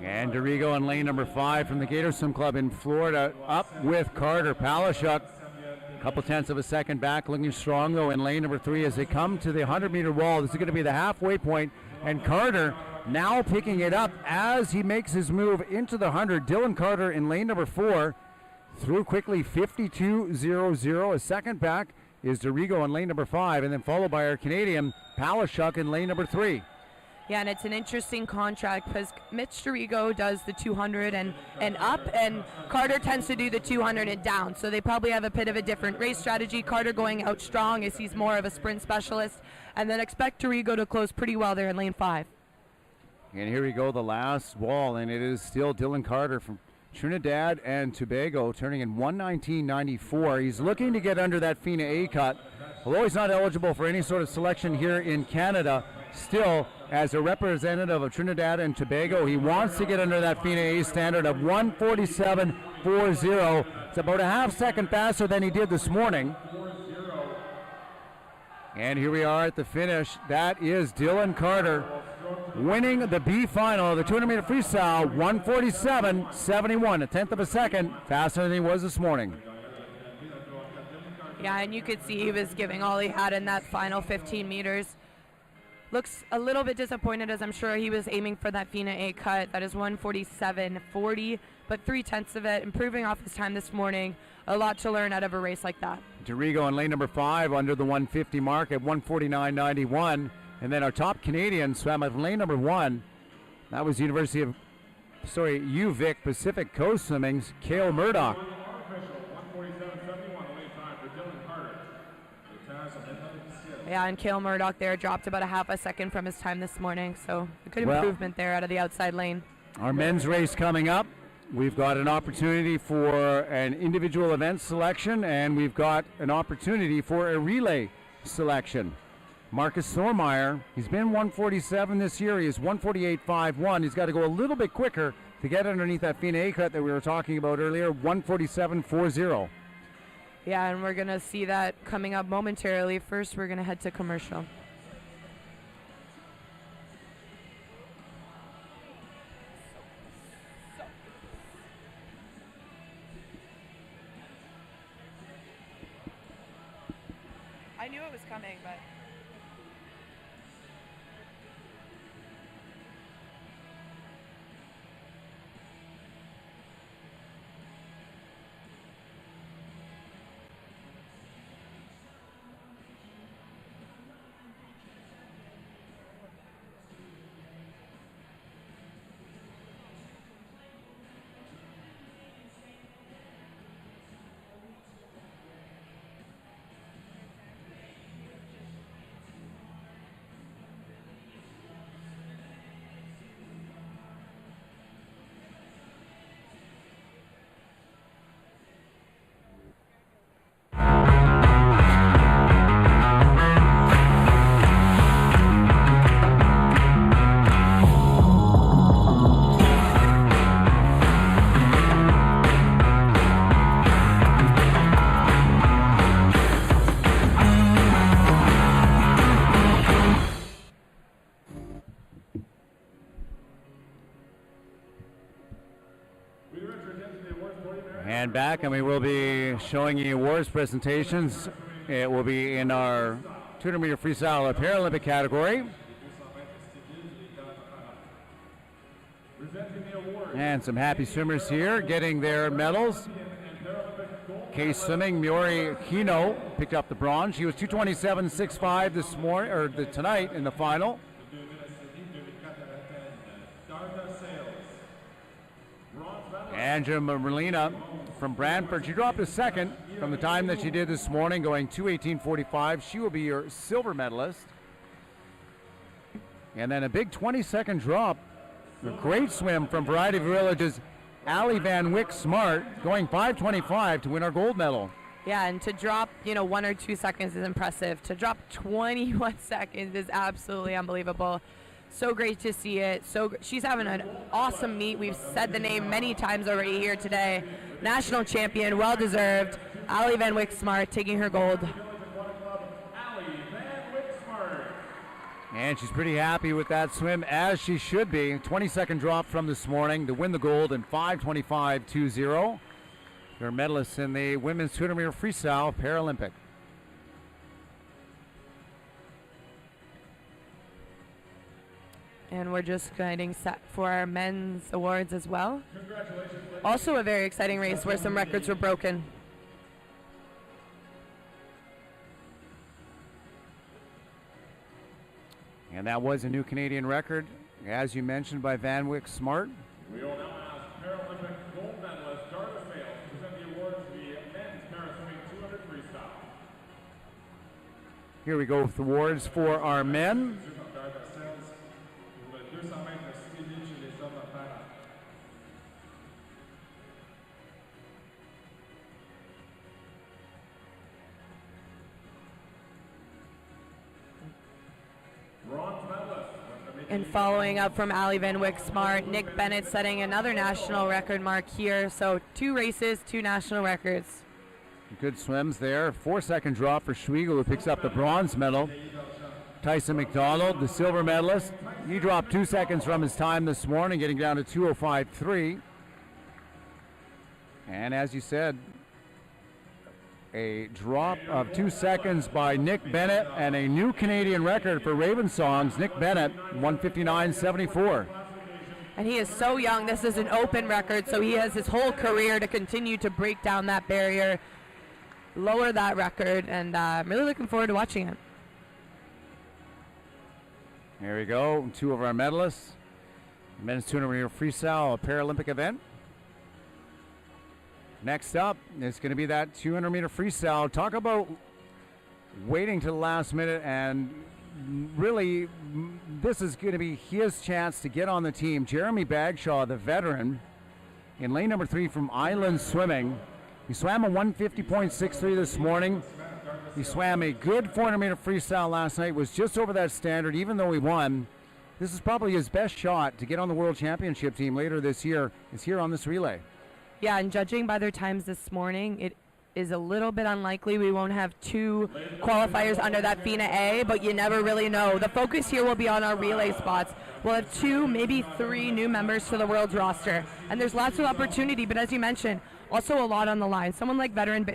And Dorigo in lane number 5 from the Gator Swim Club in Florida, up with Carter. Palashuk, a couple tenths of a second back, looking strong though in lane number 3 as they come to the 100-meter wall. This is going to be the halfway point, and Carter now picking it up as he makes his move into the 100. Dylan Carter in lane number 4 through quickly, 52.00. A second back is Dorigo in lane number 5, and then followed by our Canadian Palashuk in lane number 3. Yeah, and it's an interesting contract because Mitch Dorigo does the 200 and up, and Carter tends to do the 200 and down. So they probably have a bit of a different race strategy. Carter going out strong as he's more of a sprint specialist, and then expect Dorigo to close pretty well there in lane 5. And here we go, the last wall, and it is still Dylan Carter from Trinidad and Tobago, turning in 119.94. He's looking to get under that FINA A cut. Although he's not eligible for any sort of selection here in Canada, still, as a representative of Trinidad and Tobago, he wants to get under that FINA A standard of 147.40. It's about a half second faster than he did this morning. And here we are at the finish. That is Dylan Carter winning the B final of the 200-meter freestyle, 147.71, a tenth of a second faster than he was this morning. Yeah, and you could see he was giving all he had in that final 15 meters. Looks a little bit disappointed, as I'm sure he was aiming for that FINA A cut. That is 147.40, but 3/10 of it, improving off his time this morning. A lot to learn out of a race like that. Dorigo in lane number 5 under the 150 mark at 149.91. And then our top Canadian swam at lane number 1. That was UVic Pacific Coast Swimming's Cale Murdoch. Yeah, and Cale Murdoch there dropped about a half a second from his time this morning, so a good improvement there out of the outside lane. Our men's race coming up. We've got an opportunity for an individual event selection, and we've got an opportunity for a relay selection. Marcus Thormeyer, he's been 147 this year. He is 148.51. He's got to go a little bit quicker to get underneath that FINA A cut that we were talking about earlier, 147.40. Yeah, and we're going to see that coming up momentarily. First, we're going to head to commercial. I knew it was coming, but... And back, and we will be showing you awards presentations. It will be in our 200-meter freestyle Paralympic category. And some happy swimmers here getting their medals. Case swimming, Miori Hino picked up the bronze. She was 227.65 this morning, or tonight in the final. Angela Marina from Brantford, she dropped a second from the time that she did this morning, going 2:18.45. She will be your silver medalist. And then a big 20-second drop, a great swim from Variety Village's Ali Van Wyck Smart, going 5:25 to win our gold medal. Yeah, and to drop, 1 or 2 seconds is impressive. To drop 21 seconds is absolutely unbelievable. So great to see it. She's having an awesome meet. We've said the name many times already here today. National champion, well deserved. Ali Van Wyck Smart taking her gold. And she's pretty happy with that swim, as she should be. 20-second drop from this morning to win the gold in 5:25.20. Your medalist in the women's 200-meter freestyle Paralympic. And we're just getting set for our men's awards as well. Also a very exciting race where some records were broken. And that was a new Canadian record, as you mentioned, by Van Wyck Smart. We will now ask Paralympic gold medalist Darda Sales to present the award to the men's paraswimming 200 freestyle. Here we go with awards for our men. And following up from Ali Van Wyck Smart, Nick Bennett setting another national record mark here. So 2 races, 2 national records. Good swims there. 4-second drop for Schwiegel, who picks up the bronze medal. Tyson McDonald, the silver medalist. He dropped 2 seconds from his time this morning, getting down to 2:05.3. And as you said, a drop of 2 seconds by Nick Bennett, and a new Canadian record for Raven Songs. Nick Bennett, 1:59.74. And he is so young. This is an open record, so he has his whole career to continue to break down that barrier, lower that record, and I'm really looking forward to watching it. Here we go, 2 of our medalists. Men's 200-meter freestyle, a Paralympic event. Next up is going to be that 200-meter freestyle. Talk about waiting to the last minute, and really this is going to be his chance to get on the team. Jeremy Bagshaw, the veteran, in lane number 3 from Island Swimming. He swam a 150.63 this morning. He swam a good 400-meter freestyle last night, was just over that standard, even though he won. This is probably his best shot to get on the World Championship team later this year. Is here on this relay. Yeah, and judging by their times this morning, it is a little bit unlikely we won't have 2 qualifiers under that FINA A, but you never really know. The focus here will be on our relay spots. We'll have 2, maybe 3 new members to the world's roster, and there's lots of opportunity, but as you mentioned, also a lot on the line. Someone like veteran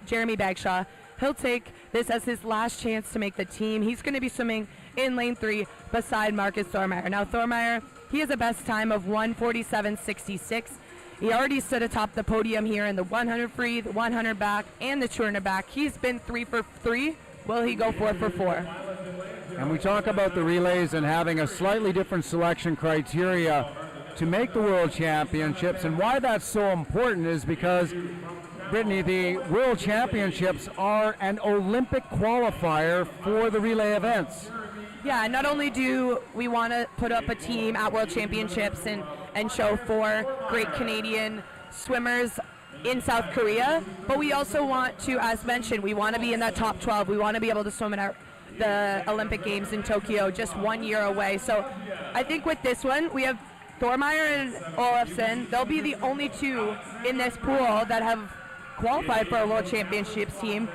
Jeremy Bagshaw, he'll take this as his last chance to make the team. He's going to be swimming in lane 3 beside Marcus Thormeyer. Now Thormeyer, he has a best time of 1:47.66. He already stood atop the podium here in the 100 free, the 100 back, and the 200 back. He's been 3 for 3. Will he go 4 for 4? And we talk about the relays and having a slightly different selection criteria to make the World Championships. And why that's so important is because, Brittany, the World Championships are an Olympic qualifier for the relay events. Yeah, not only do we want to put up a team at World Championships and show 4 great Canadian swimmers in South Korea, but we also want to, as mentioned, we want to be in that top 12. We want to be able to swim in the Olympic Games in Tokyo just 1 year away. So I think with this one, we have Thormeyer and Olafsson. They'll be the only 2 in this pool that have qualified for a World Championships team,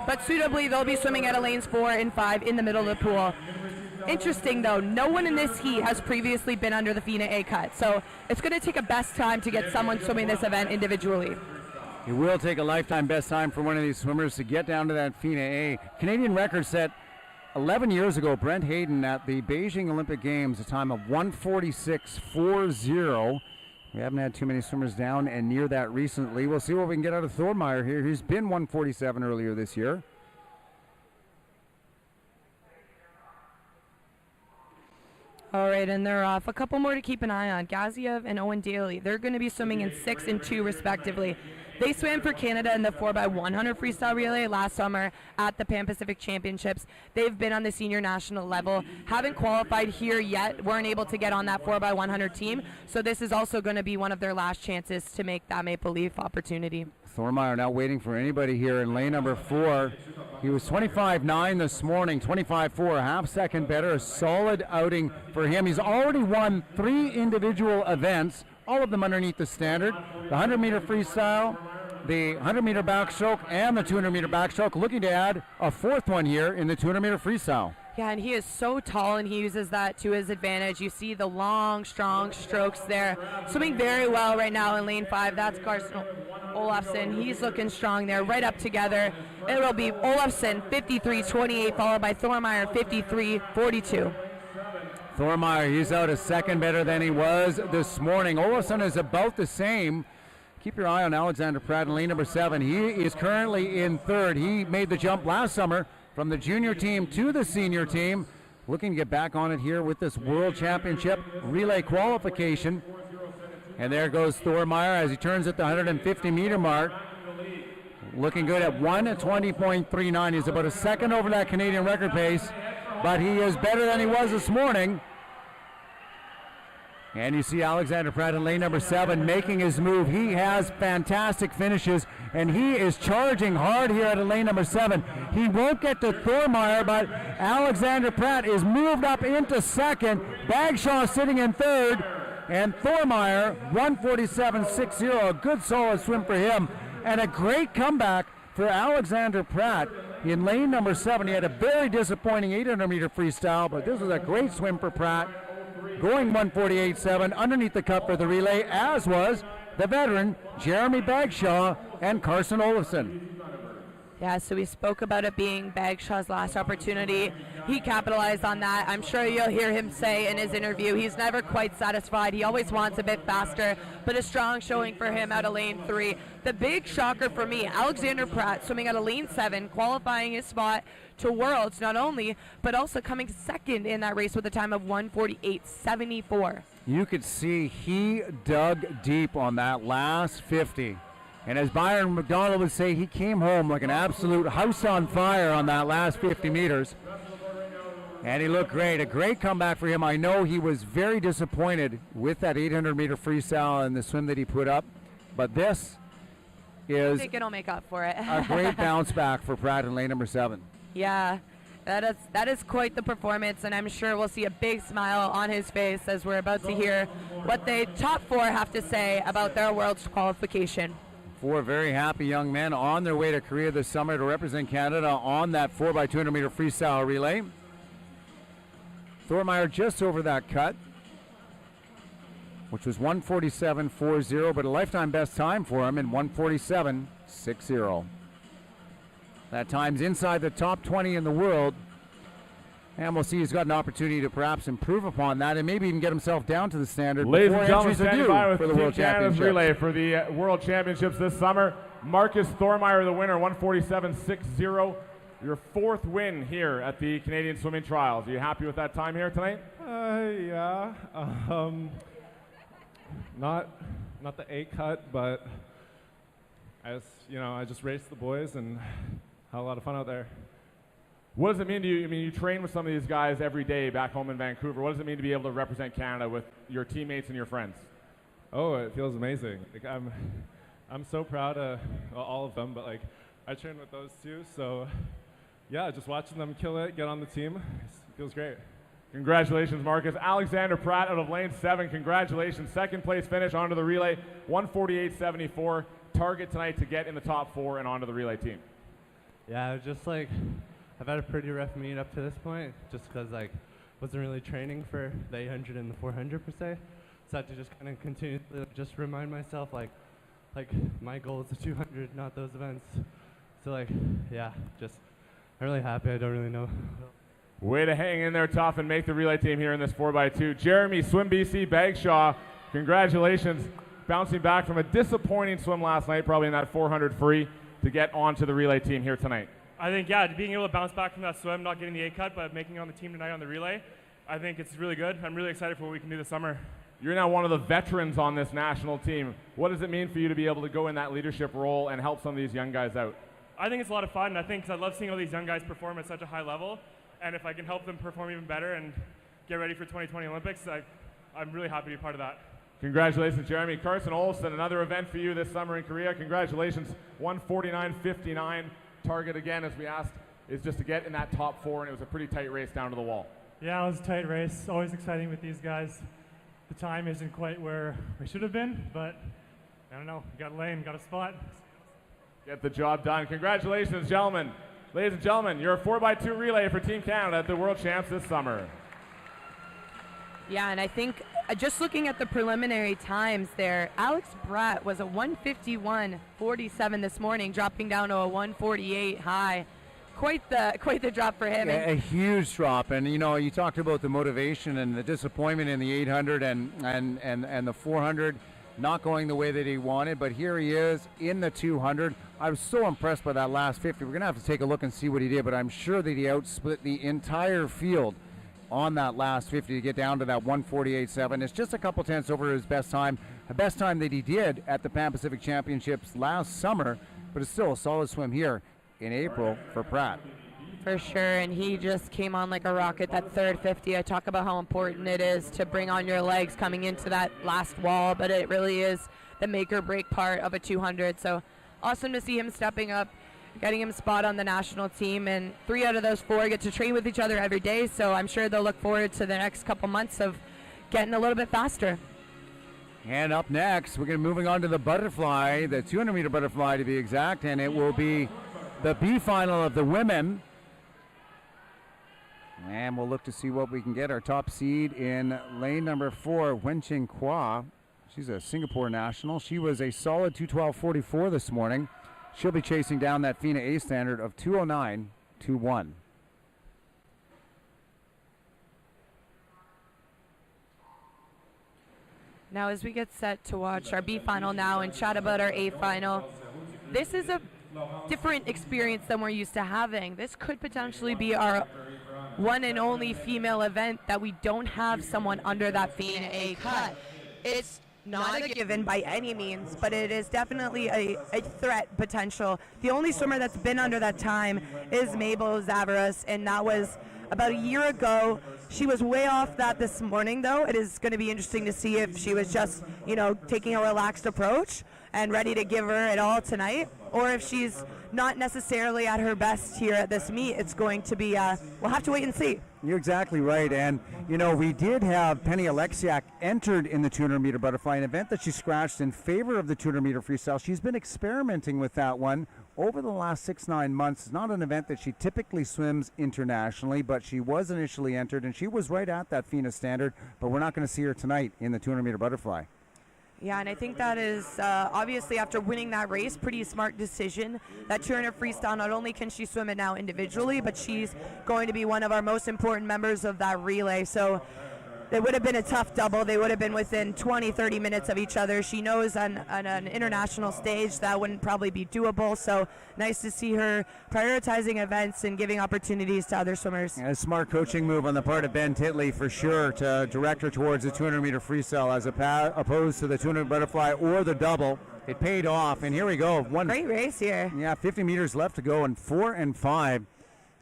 but suitably they'll be swimming at lanes 4 and 5 in the middle of the pool. Interesting though, no one in this heat has previously been under the FINA A cut, so it's going to take a best time to get someone swimming this event individually. It will take a lifetime best time for one of these swimmers to get down to that FINA A. Canadian record set 11 years ago, Brent Hayden at the Beijing Olympic Games, a time of 1:46.40. We haven't had too many swimmers down and near that recently. We'll see what we can get out of Thormeyer here. He's been 1:47 earlier this year. All right, and they're off. A couple more to keep an eye on. Gaziev and Owen Daly. They're going to be swimming in 6 and 2 respectively. They swam for Canada in the 4x100 freestyle relay last summer at the Pan Pacific Championships. They've been on the senior national level. Haven't qualified here yet. Weren't able to get on that 4x100 team. So this is also going to be one of their last chances to make that Maple Leaf opportunity. Thormeyer not waiting for anybody here in lane number 4. He was 25.9 this morning, 25.4, a half second better, a solid outing for him. He's already won 3 individual events, all of them underneath the standard. The 100-meter freestyle, the 100-meter backstroke, and the 200-meter backstroke, looking to add a 4th one here in the 200-meter freestyle. Yeah, and he is so tall, and he uses that to his advantage. You see the long, strong strokes there. Swimming very well right now in lane 5. That's Carson Olafson. He's looking strong there, right up together. It'll be Olafson 53.28, followed by Thormeyer 53.42. Thormeyer, he's out a second better than he was this morning. Olafson is about the same. Keep your eye on Alexander Pratt in lane number 7. He is currently in 3rd. He made the jump last summer from the junior team to the senior team. Looking to get back on it here with this World Championship relay qualification. And there goes Thormeyer as he turns at the 150-meter mark. Looking good at 1:20.39. He's about a second over that Canadian record pace, but he is better than he was this morning. And you see Alexander Pratt in lane number 7 making his move. He has fantastic finishes, and he is charging hard here at lane number 7. He won't get to Thormeyer, but Alexander Pratt is moved up into 2nd. Bagshaw sitting in 3rd, and Thormeyer 1:47.60. A good solid swim for him, and a great comeback for Alexander Pratt in lane number 7. He had a very disappointing 800-meter freestyle, but this was a great swim for Pratt. Going 1:48.7 underneath the cup for the relay, as was the veteran Jeremy Bagshaw and Carson Olafson. Yeah, so we spoke about it being Bagshaw's last opportunity. He capitalized on that. I'm sure you'll hear him say in his interview he's never quite satisfied. He always wants a bit faster, but a strong showing for him out of lane 3. The big shocker for me, Alexander Pratt swimming out of lane 7, qualifying his spot to Worlds not only, but also coming 2nd in that race with a time of 1:48.74. You could see he dug deep on that last 50. And as Byron McDonald would say, he came home like an absolute house on fire on that last 50 meters. And he looked great. A great comeback for him. I know he was very disappointed with that 800-meter freestyle and the swim that he put up. But this is I think it'll make up for it. a great bounce back for Pratt in lane number 7. Yeah, that is quite the performance, and I'm sure we'll see a big smile on his face as we're about to hear what the top 4 have to say about their World's qualification. 4 very happy young men on their way to Korea this summer to represent Canada on that 4x200-meter freestyle relay. Thormeyer just over that cut, which was 1:47.40, but a lifetime best time for him in 1:47.60. That time's inside the top 20 in the world, and we'll see he's got an opportunity to perhaps improve upon that and maybe even get himself down to the standard. Ladies before and gentlemen, entries are standing due by with for the Team World Canada's Championship. relay for the World Championships this summer. Marcus Thormeyer, the winner, 1:47.60. Your 4th win here at the Canadian Swimming Trials. Are you happy with that time here tonight? Yeah. Not the A cut, but I just raced the boys and had a lot of fun out there. What does it mean to you? I mean, you train with some of these guys every day back home in Vancouver. What does it mean to be able to represent Canada with your teammates and your friends? Oh, it feels amazing. Like I'm so proud of all of them, but like I train with those two, so yeah, just watching them kill it, get on the team, it feels great. Congratulations, Marcus. Alexander Pratt out of lane 7. Congratulations. 2nd place finish onto the relay. 1:48.74. Target tonight to get in the top 4 and onto the relay team. Yeah, just like I've had a pretty rough meet up to this point, just because like wasn't really training for the 800 and the 400 per se. So I had to just kind of continue to just remind myself like like my goal is the 200, not those events. So like, yeah, just I'm really happy. I don't really know. Way to hang in there tough and make the relay team here in this 4x2. Jeremy Swim BC Bagshaw, congratulations. Bouncing back from a disappointing swim last night, probably in that 400 free, to get onto the relay team here tonight. I think, yeah, being able to bounce back from that swim, not getting the A cut, but making it on the team tonight on the relay, I think it's really good. I'm really excited for what we can do this summer. You're now one of the veterans on this national team. What does it mean for you to be able to go in that leadership role and help some of these young guys out? I think it's a lot of fun. I think 'cause I love seeing all these young guys perform at such a high level, and if I can help them perform even better and get ready for 2020 Olympics, I'm really happy to be part of that. Congratulations, Jeremy. Carson Olsen, another event for you this summer in Korea. Congratulations, 149.59. Target again, as we asked, is just to get in that top 4, and it was a pretty tight race down to the wall. Yeah, it was a tight race. Always exciting with these guys. The time isn't quite where we should have been, but I don't know. Got a lane, got a spot. Get the job done. Congratulations, gentlemen. Ladies and gentlemen, you're a 4x2 relay for Team Canada at the World Champs this summer. Yeah, and I think just looking at the preliminary times there, Alex Bratt was a 151.47 this morning, dropping down to a 148 high. Quite the drop for him. A huge drop, and you know, you talked about the motivation and the disappointment in the 800 and the 400 not going the way that he wanted, but here he is in the 200. I was so impressed by that last 50. We're gonna have to take a look and see what he did, but I'm sure that he outsplit the entire field on that last 50 to get down to that 148.7. It's just a couple tenths over his best time, the best time that he did at the Pan Pacific Championships last summer, but it's still a solid swim here in April for Pratt. For sure, and he just came on like a rocket that third 50. I talk about how important it is to bring on your legs coming into that last wall, but it really is the make or break part of a 200. So awesome to see him stepping up, getting him spot on the national team, and 3 out of those 4 get to train with each other every day, so I'm sure they'll look forward to the next couple months of getting a little bit faster. And up next, we're going to be moving on to the butterfly, the 200-meter butterfly to be exact, and it will be the B final of the women. And we'll look to see what we can get. Our top seed in lane number 4, Wenqing Kwa. She's a Singapore national. She was a solid 2:12.44 this morning. She'll be chasing down that FINA A standard of 2:09.21. Now as we get set to watch our B final now and chat about our A final, this is a different experience than we're used to having. This could potentially be our one and only female event that we don't have someone under that FINA A cut. It's not a given by any means, but it is definitely a threat potential. The only swimmer that's been under that time is Mabel Zavaros, and that was about a year ago. She was way off that this morning, though. It is going to be interesting to see if she was just, taking a relaxed approach and ready to give her it all tonight, or if she's not necessarily at her best here at this meet. It's going to be, we'll have to wait and see. You're exactly right. And, we did have Penny Alexiak entered in the 200-meter butterfly, an event that she scratched in favor of the 200-meter freestyle. She's been experimenting with that one over the last 6-9 months. It's not an event that she typically swims internationally, but she was initially entered, and she was right at that FINA standard, but we're not going to see her tonight in the 200-meter butterfly. Yeah, and I think that is obviously after winning that race, pretty smart decision. That 200 freestyle, not only can she swim it now individually, but she's going to be one of our most important members of that relay. So it would have been a tough double. They would have been within 20, 30 minutes of each other. She knows on an international stage that wouldn't probably be doable. So nice to see her prioritizing events and giving opportunities to other swimmers. And a smart coaching move on the part of Ben Titley for sure to direct her towards the 200-meter freestyle as opposed to the 200 butterfly or the double. It paid off, and here we go. Great race here. Yeah, 50 meters left to go in 4 and 5.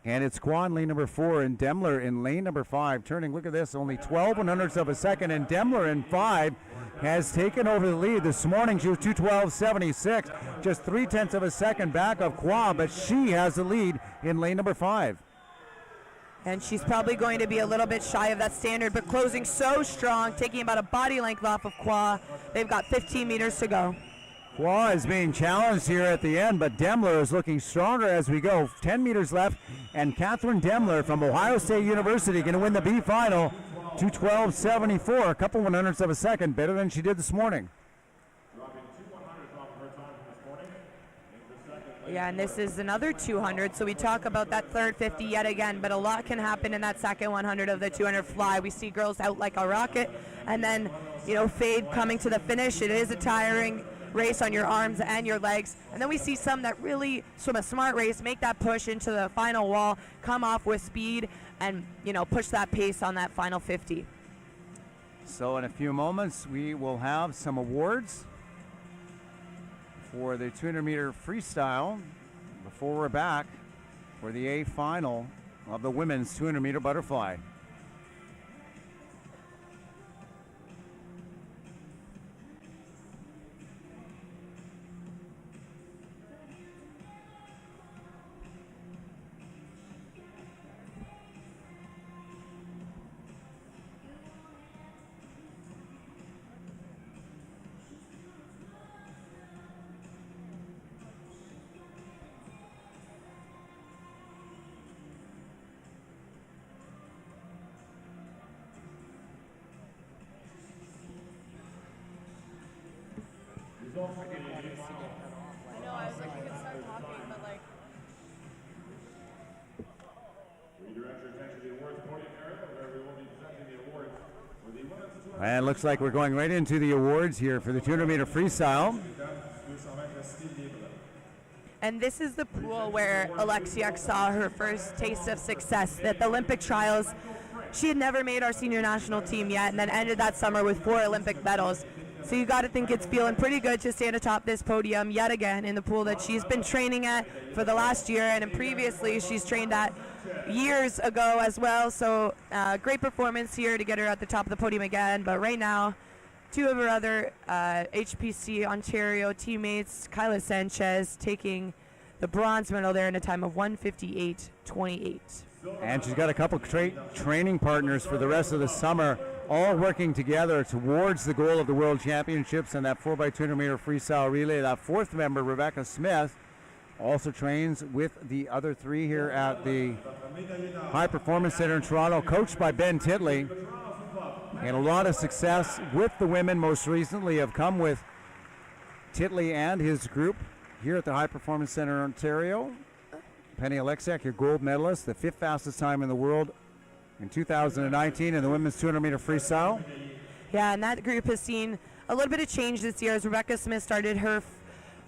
And it's Kwan lane number 4 and Demler in lane number 5. Turning, look at this, only 12/100ths of a second. And Demler in 5 has taken over the lead. This morning she was 2:12.76, just 0.3 of a second back of Kwan, but she has the lead in lane number 5. And she's probably going to be a little bit shy of that standard, but closing so strong, taking about a body length off of Kwa. They've got 15 meters to go. Kwa is being challenged here at the end, but Demler is looking stronger as we go. 10 meters left, and Catherine Demler from Ohio State University going to win the B final. 2:12.74, a couple 100ths of a second, better than she did this morning. Yeah, and this is another 200, so we talk about that third 50 yet again, but a lot can happen in that second 100 of the 200 fly. We see girls out like a rocket, and then, you know, fade coming to the finish. It is a tiring race on your arms and your legs, and then we see some that really swim a smart race, make that push into the final wall, come off with speed, and, you know, push that pace on that final 50. So in a few moments, we will have some awards for the 200-meter freestyle before we're back for the A final of the women's 200-meter butterfly. I know, I was like, you could start talking, but like... And it looks like we're going right into the awards here for the 200-meter freestyle. And this is the pool where Alexiak saw her first taste of success. At the Olympic trials, she had never made our senior national team yet, and then ended that summer with 4 Olympic medals. So you got to think it's feeling pretty good to stand atop this podium yet again in the pool that she's been training at for the last year, and previously she's trained at years ago as well. So great performance here to get her at the top of the podium again. But right now, 2 of her other HPC Ontario teammates, Kyla Sanchez, taking the bronze medal there in a time of 1:58.28. And she's got a couple training partners for the rest of the summer, all working together towards the goal of the World Championships and that 4x200 meter freestyle relay. That 4th member, Rebecca Smith, also trains with the other 3 here at the High Performance Center in Toronto, coached by Ben Titley. And a lot of success with the women, most recently have come with Titley and his group here at the High Performance Center in Ontario. Penny Alexiak, your gold medalist, the 5th fastest time in the world in 2019 in the women's 200 meter freestyle. Yeah, and that group has seen a little bit of change this year as Rebecca Smith started her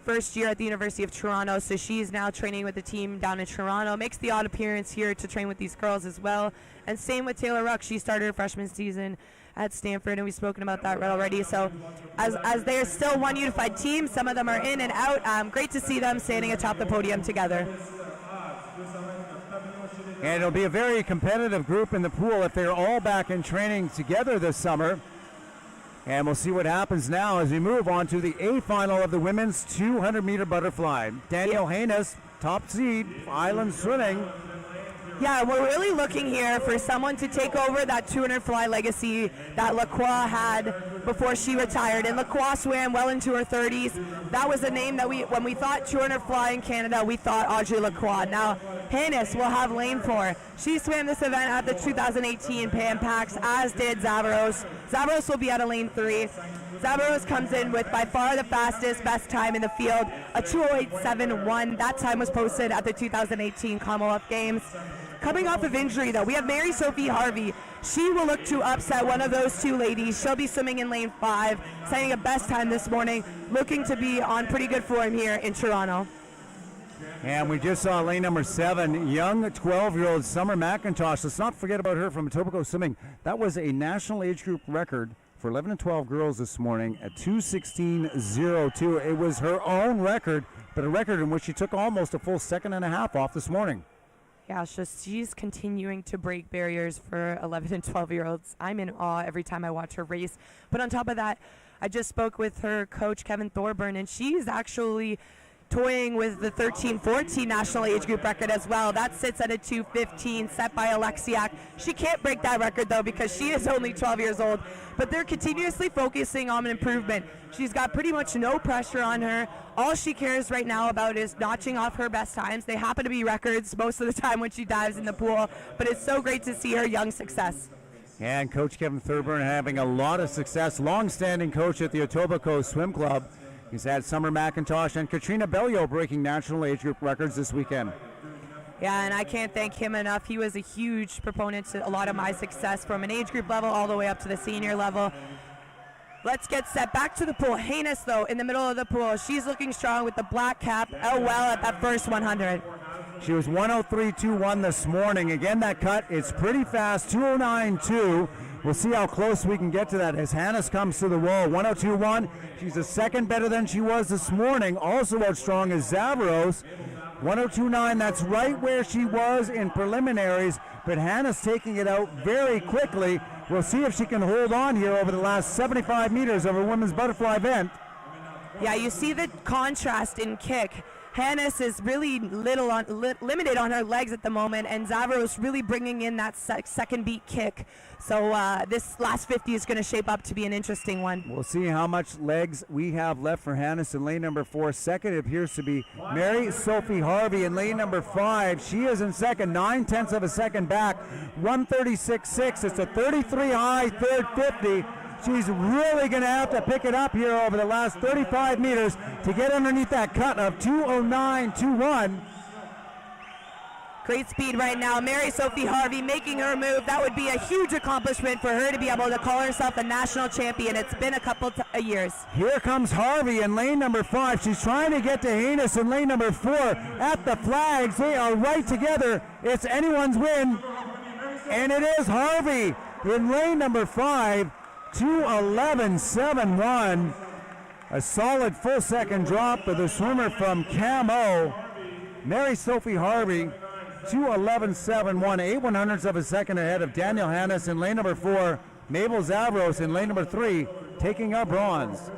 first year at the University of Toronto, so she's now training with the team down in Toronto, makes the odd appearance here to train with these girls as well. And same with Taylor Ruck, she started her freshman season at Stanford, and we've spoken about that already. So as they're still one unified team, some of them are in and out. Great to see them standing atop the podium together. And it'll be a very competitive group in the pool if they're all back in training together this summer. And we'll see what happens now as we move on to the A final of the women's 200 meter butterfly. Danielle Haynes, top seed, Island Swimming. Yeah, we're really looking here for someone to take over that 200 fly legacy that Lacroix had before she retired. And Lacroix swam well into her 30s. That was a name that when we thought 200 fly in Canada, we thought Audrey Lacroix. Now, Haynes will have lane 4. She swam this event at the 2018 Pan Pacs, as did Zavaros. Zavaros will be at a lane 3. Zavaros comes in with by far the fastest, best time in the field, a 2:08.71. That time was posted at the 2018 Commonwealth Games. Coming off of injury, though, we have Mary Sophie Harvey. She will look to upset one of those 2 ladies. She'll be swimming in lane 5, setting a best time this morning, looking to be on pretty good form here in Toronto. And we just saw lane number 7, young 12-year-old Summer McIntosh. Let's not forget about her from Etobicoke Swimming. That was a national age group record for 11 and 12 girls this morning at 2:16.02. It was her own record, but a record in which she took almost a full 1.5 seconds off this morning. Yeah, she's continuing to break barriers for 11 and 12-year-olds. I'm in awe every time I watch her race. But on top of that, I just spoke with her coach, Kevin Thorburn, and she's actually toying with the 13-14 national age group record as well. That sits at a 2:15 set by Alexiak. She can't break that record, though, because she is only 12 years old. But they're continuously focusing on improvement. She's got pretty much no pressure on her. All she cares right now about is notching off her best times. They happen to be records most of the time when she dives in the pool, but it's so great to see her young success. And Coach Kevin Thorburn having a lot of success, long-standing coach at the Etobicoke Swim Club. He's had Summer McIntosh and Katrina Bellio breaking national age group records this weekend. Yeah, and I can't thank him enough. He was a huge proponent to a lot of my success from an age group level all the way up to the senior level. Let's get set back to the pool. Haynes, though, in the middle of the pool. She's looking strong with the black cap out well at that first 100. She was 103.21 this morning. Again, that cut is pretty fast, 209.2. We'll see how close we can get to that as Hannes comes to the wall. 102.1. She's a second better than she was this morning. Also out strong is Zavaros. 102.9. That's right where she was in preliminaries, but Hannes taking it out very quickly. We'll see if she can hold on here over the last 75 meters of a women's butterfly event. Yeah, you see the contrast in kick. Hannes is really limited on her legs at the moment, and Zavaros really bringing in that second beat kick. So this last 50 is going to shape up to be an interesting one. We'll see how much legs we have left for Hannes in lane number 4. Second appears to be Mary Sophie Harvey in lane number 5. She is in second, 9/10 of a second back, 136.6. It's a 33 high third 50. She's really going to have to pick it up here over the last 35 meters to get underneath that cut of 209.21. Great speed right now. Mary Sophie Harvey making her move. That would be a huge accomplishment for her to be able to call herself a national champion. It's been a couple of years. Here comes Harvey in lane number 5. She's trying to get to Haynes in lane number 4. At the flags, they are right together. It's anyone's win. And it is Harvey in lane number 5. 2:11.71. A solid full second drop for the swimmer from Camo. Mary Sophie Harvey, 2:11.71, 8/100ths of a second ahead of Daniel Hannes in lane number 4. Mabel Zavros in lane number 3, taking up bronze.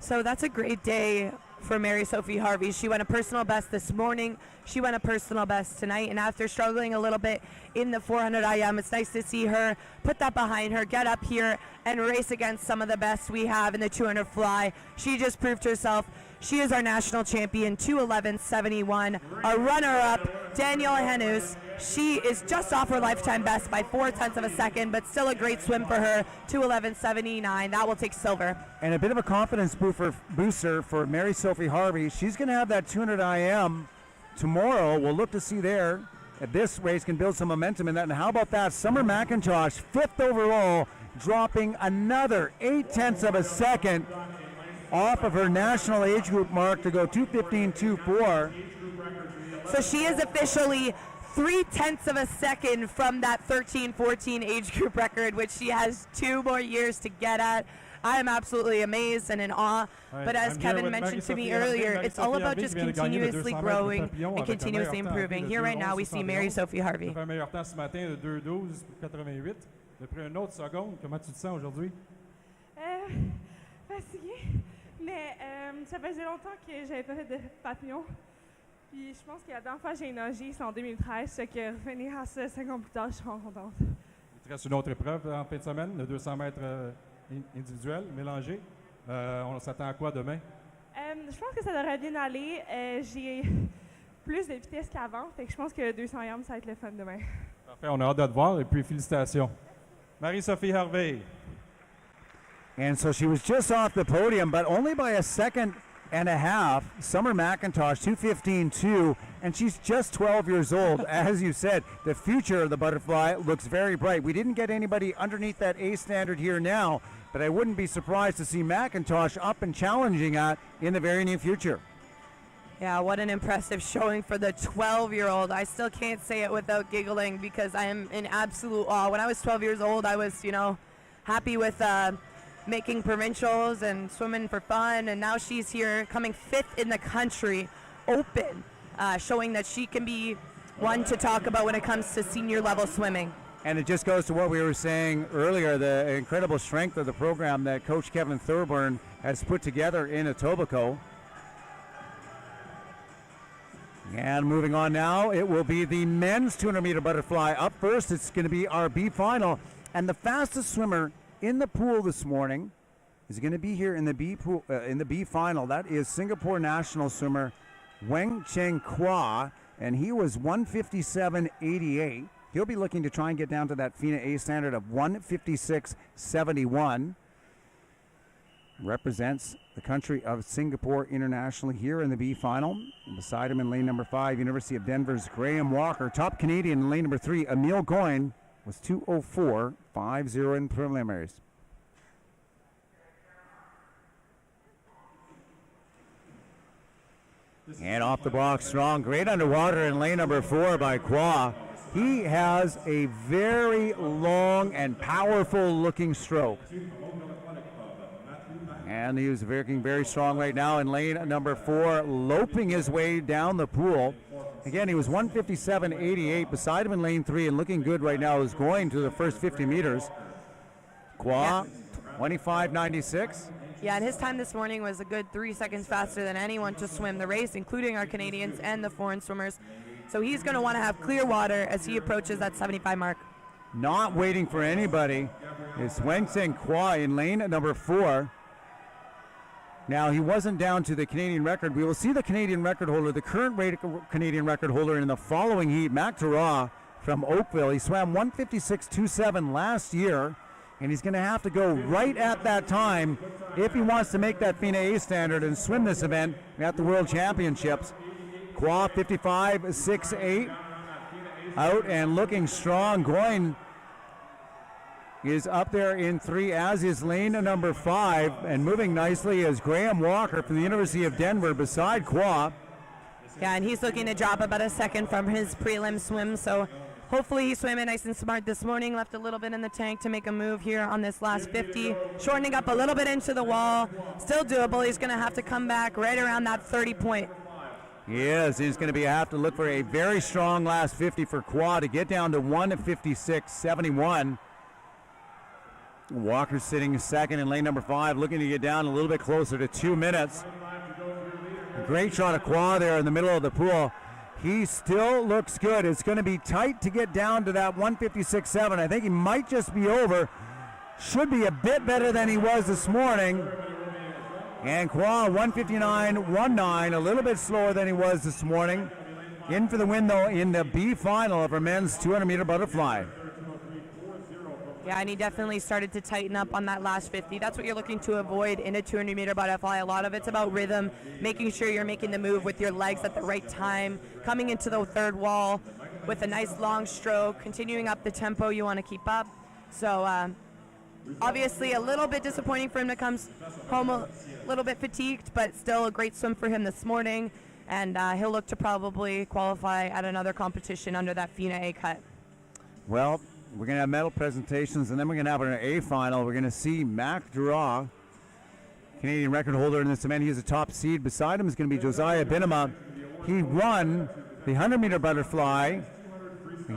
So that's a great day for Mary Sophie Harvey. She went a personal best this morning. She went a personal best tonight, and after struggling a little bit in the 400 IM, it's nice to see her put that behind her, get up here and race against some of the best we have in the 200 fly. She just proved herself. She is our national champion, 2:11.71. Our runner-up, Danielle Henus. She is just off her lifetime best by 0.4 of a second, but still a great swim for her, 2:11.79. That will take silver. And a bit of a confidence booster for Mary Sophie Harvey. She's going to have that 200 IM tomorrow. We'll look to see there if this race can build some momentum in that. And how about that? Summer McIntosh, 5th overall, dropping another 0.8 of a second off of her national age group mark to go 2:15.24. So she is officially 0.3 of a second from that 13-14 age group record, which she has 2 more years to get at. I am absolutely amazed and in awe. But as Kevin mentioned to me earlier, it's all about just continuously growing and continuously improving. Here right now, we see Mary Sophie Harvey. Un meilleur temps ce matin de 2:12.88. Tu as pris une autre seconde. Comment tu te sens aujourd'hui? Fatiguée, mais ça faisait longtemps que j'avais pas fait de papillon. Puis je pense que la dernière fois que j'ai nagé, c'est en 2013. C'est que revenir à ça 5 ans plus tard, je suis vraiment contente. Il te reste une autre épreuve en fin de semaine, le 200 mètres individuel, mélangé. On s'attend à quoi demain? Je pense que ça devrait bien aller. J'ai plus de vitesse qu'avant, fait que je pense que le 200 yards, ça va être le fun demain. Parfait, on a hâte de te voir et puis félicitations. Marie-Sophie Harvey. And so she was just off the podium, but only by a second and a half. Summer McIntosh, 2:15.2, and she's just 12 years old. As you said, the future of the butterfly looks very bright. We didn't get anybody underneath that A standard here now, but I wouldn't be surprised to see McIntosh up and challenging that in the very near future. Yeah, what an impressive showing for the 12-year-old. I still can't say it without giggling because I am in absolute awe. When I was 12 years old, I was, happy with making provincials and swimming for fun, and now she's here coming 5th in the country open, showing that she can be one to talk about when it comes to senior level swimming. And it just goes to what we were saying earlier, the incredible strength of the program that Coach Kevin Thurburn has put together in Etobicoke. And moving on now, it will be the men's 200-meter butterfly. Up first, it's going to be our B final, and the fastest swimmer in the pool this morning is going to be here in the B pool, in the B final. That is Singapore national swimmer Weng Cheng Kwa, and he was 1:57.88. He'll be looking to try and get down to that FINA A standard of 1:56.71. represents the country of Singapore internationally here in the B final. And beside him in lane number 5, University of Denver's Graham Walker. Top Canadian in lane number 3, Emil Goyne, was 2:04.50 in preliminaries. And off the block strong. Great underwater in lane number 4 by Kwa. He has a very long and powerful looking stroke. And he was working very strong right now in lane number 4, loping his way down the pool. Again, he was 157.88. Beside him in lane 3 and looking good right now is going to the first 50 meters. Kwa, 25.96. Yeah, and his time this morning was a good 3 seconds faster than anyone to swim the race, including our Canadians and the foreign swimmers. So he's going to want to have clear water as he approaches that 75 mark. Not waiting for anybody is Wengseng Kwa in lane number 4. Now, he wasn't down to the Canadian record. We will see the Canadian record holder, the current Canadian record holder in the following heat, Mac Dara from Oakville. He swam 156.27 last year, and he's going to have to go right at that time if he wants to make that FINA A standard and swim this event at the World Championships. Kwa 55.68, out and looking strong. Goyne is up there in 3, as is lane number 5, and moving nicely is Graham Walker from the University of Denver beside Kwa. Yeah, and he's looking to drop about a second from his prelim swim, so hopefully he's swimming nice and smart this morning. Left a little bit in the tank to make a move here on this last 50. Shortening up a little bit into the wall. Still doable. He's going to have to come back right around that 30 point. He is. He's going to have to look for a very strong last 50 for Kwa to get down to 1:56.71. Walker sitting second in lane number 5, looking to get down a little bit closer to 2 minutes. A great shot of Kwa there in the middle of the pool. He still looks good. It's going to be tight to get down to that 1:56.7. I think he might just be over. Should be a bit better than he was this morning. And Kwa 1:59.19, a little bit slower than he was this morning. In for the win, though, in the B final of our men's 200-meter butterfly. Yeah, and he definitely started to tighten up on that last 50. That's what you're looking to avoid in a 200-meter butterfly. A lot of it's about rhythm, making sure you're making the move with your legs at the right time, coming into the third wall with a nice long stroke, continuing up the tempo you want to keep up. So obviously a little bit disappointing for him to come home a little bit fatigued, but still a great swim for him this morning. And he'll look to probably qualify at another competition under that FINA A cut. Well, we're going to have medal presentations, and then we're going to have an A final. We're going to see Mac Dara, Canadian record holder in this event. He is a top seed. Beside him is going to be Josiah Binema. He won the 100-meter butterfly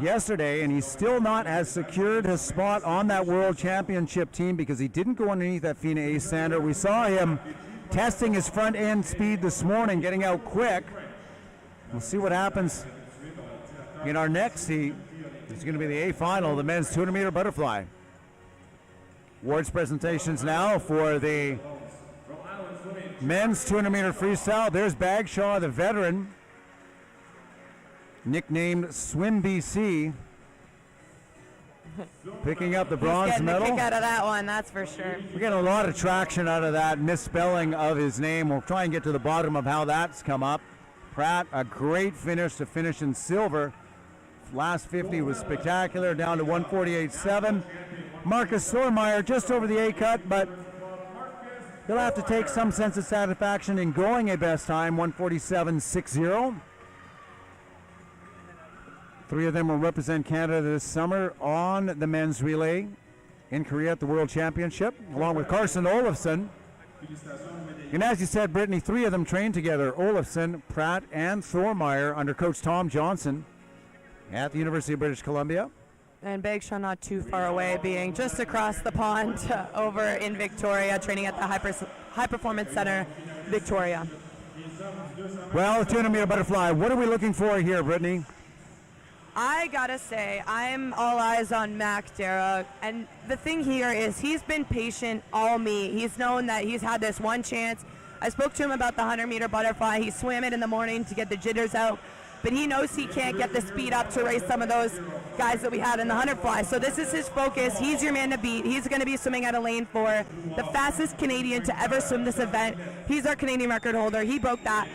yesterday, and he still not has secured his spot on that World Championship team because he didn't go underneath that FINA A standard. We saw him testing his front end speed this morning, getting out quick. We'll see what happens in our next heat. It's going to be the A final, the men's 200-meter butterfly. Awards presentations now for the men's 200-meter freestyle. There's Bagshaw, the veteran, nicknamed Swim BC, picking up the bronze medal. Getting a kick out of that one, that's for sure. We're getting a lot of traction out of that misspelling of his name. We'll try and get to the bottom of how that's come up. Pratt, a great finish to finish in silver. Last 50 was spectacular, down to 148.7. Marcus Thormeyer just over the A cut, but he'll have to take some sense of satisfaction in going a best time, 147.60. 3 of them will represent Canada this summer on the men's relay in Korea at the World Championship, along with Carson Olofsson. And as you said, Brittany, 3 of them trained together, Olofsson, Pratt, and Thormeyer under Coach Tom Johnson at the University of British Columbia. And Bagshaw not too far away, being just across the pond over in Victoria, training at the High Performance Center, Victoria. Well, 200-meter butterfly, what are we looking for here, Brittany? I gotta say, I'm all eyes on Mac Dara, and the thing here is he's been patient all meet. He's known that he's had this one chance. I spoke to him about the 100-meter butterfly. He swam it in the morning to get the jitters out. but he knows he can't get the speed up to race some of those guys that we had in the 100 fly. So this is his focus. He's your man to beat. He's going to be swimming at a lane 4, the fastest Canadian to ever swim this event. He's our Canadian record holder. He broke that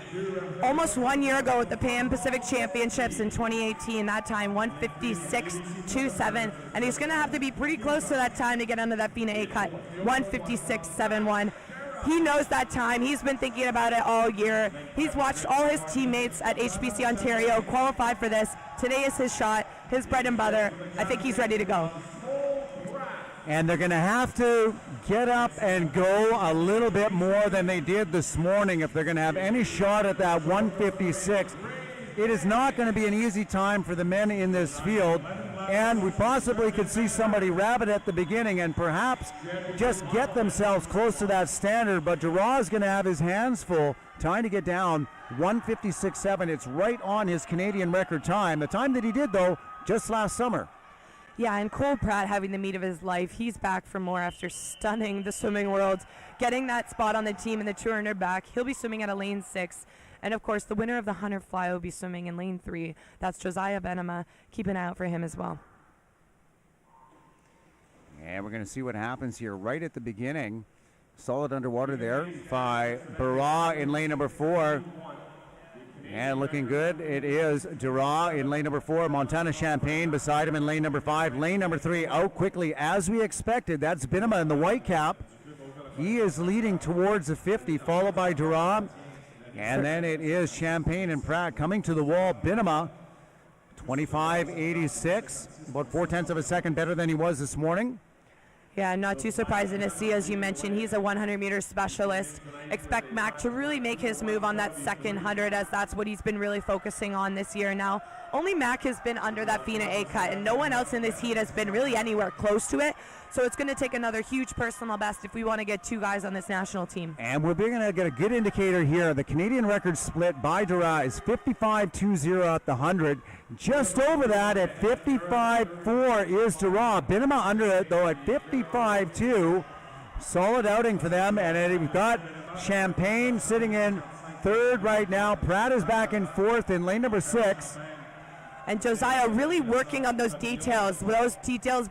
almost 1 year ago at the Pan Pacific Championships in 2018. That time 156.27, and he's going to have to be pretty close to that time to get under that FINA A cut, 156.71. He knows that time. He's been thinking about it all year. He's watched all his teammates at HPC Ontario qualify for this. Today is his shot, his bread and butter. I think he's ready to go. And they're going to have to get up and go a little bit more than they did this morning if they're going to have any shot at that 156. It is not going to be an easy time for the men in this field, and we possibly could see somebody rabbit at the beginning and perhaps just get themselves close to that standard, but Duras is going to have his hands full trying to get down 156.7. It's right on his Canadian record time, the time that he did, though, just last summer. Yeah, and Cole Pratt having the meet of his life. He's back for more after stunning the swimming world, getting that spot on the team in the 200 back. He'll be swimming at a lane 6. And of course, the winner of the 100 fly will be swimming in lane 3. That's Josiah Benema. Keep an eye out for him as well. And we're going to see what happens here right at the beginning. Solid underwater there by Barra in lane number 4. And looking good, it is Dura in lane number 4. Montana Champagne beside him in lane number 5. Lane number 3 out quickly as we expected. That's Benema in the white cap. He is leading towards the 50, followed by Dura. And then it is Champagne and Pratt coming to the wall. Benema, 25.86, about 0.4 of a second better than he was this morning. Yeah, not too surprising to see, as you mentioned, he's a 100-meter specialist. Expect Mac to really make his move on that second 100, as that's what he's been really focusing on this year. Now, only Mac has been under that FINA A cut, and no one else in this heat has been really anywhere close to it. So it's going to take another huge personal best if we want to get 2 guys on this national team. And we're going to get a good indicator here. The Canadian record split by Dura is 55.20 at the 100. Just over that at 55.4 is Dura. Benema under it, though, at 55.2. Solid outing for them. And we've got Champagne sitting in 3rd right now. Pratt is back in 4th in lane number 6. And Josiah really working on those details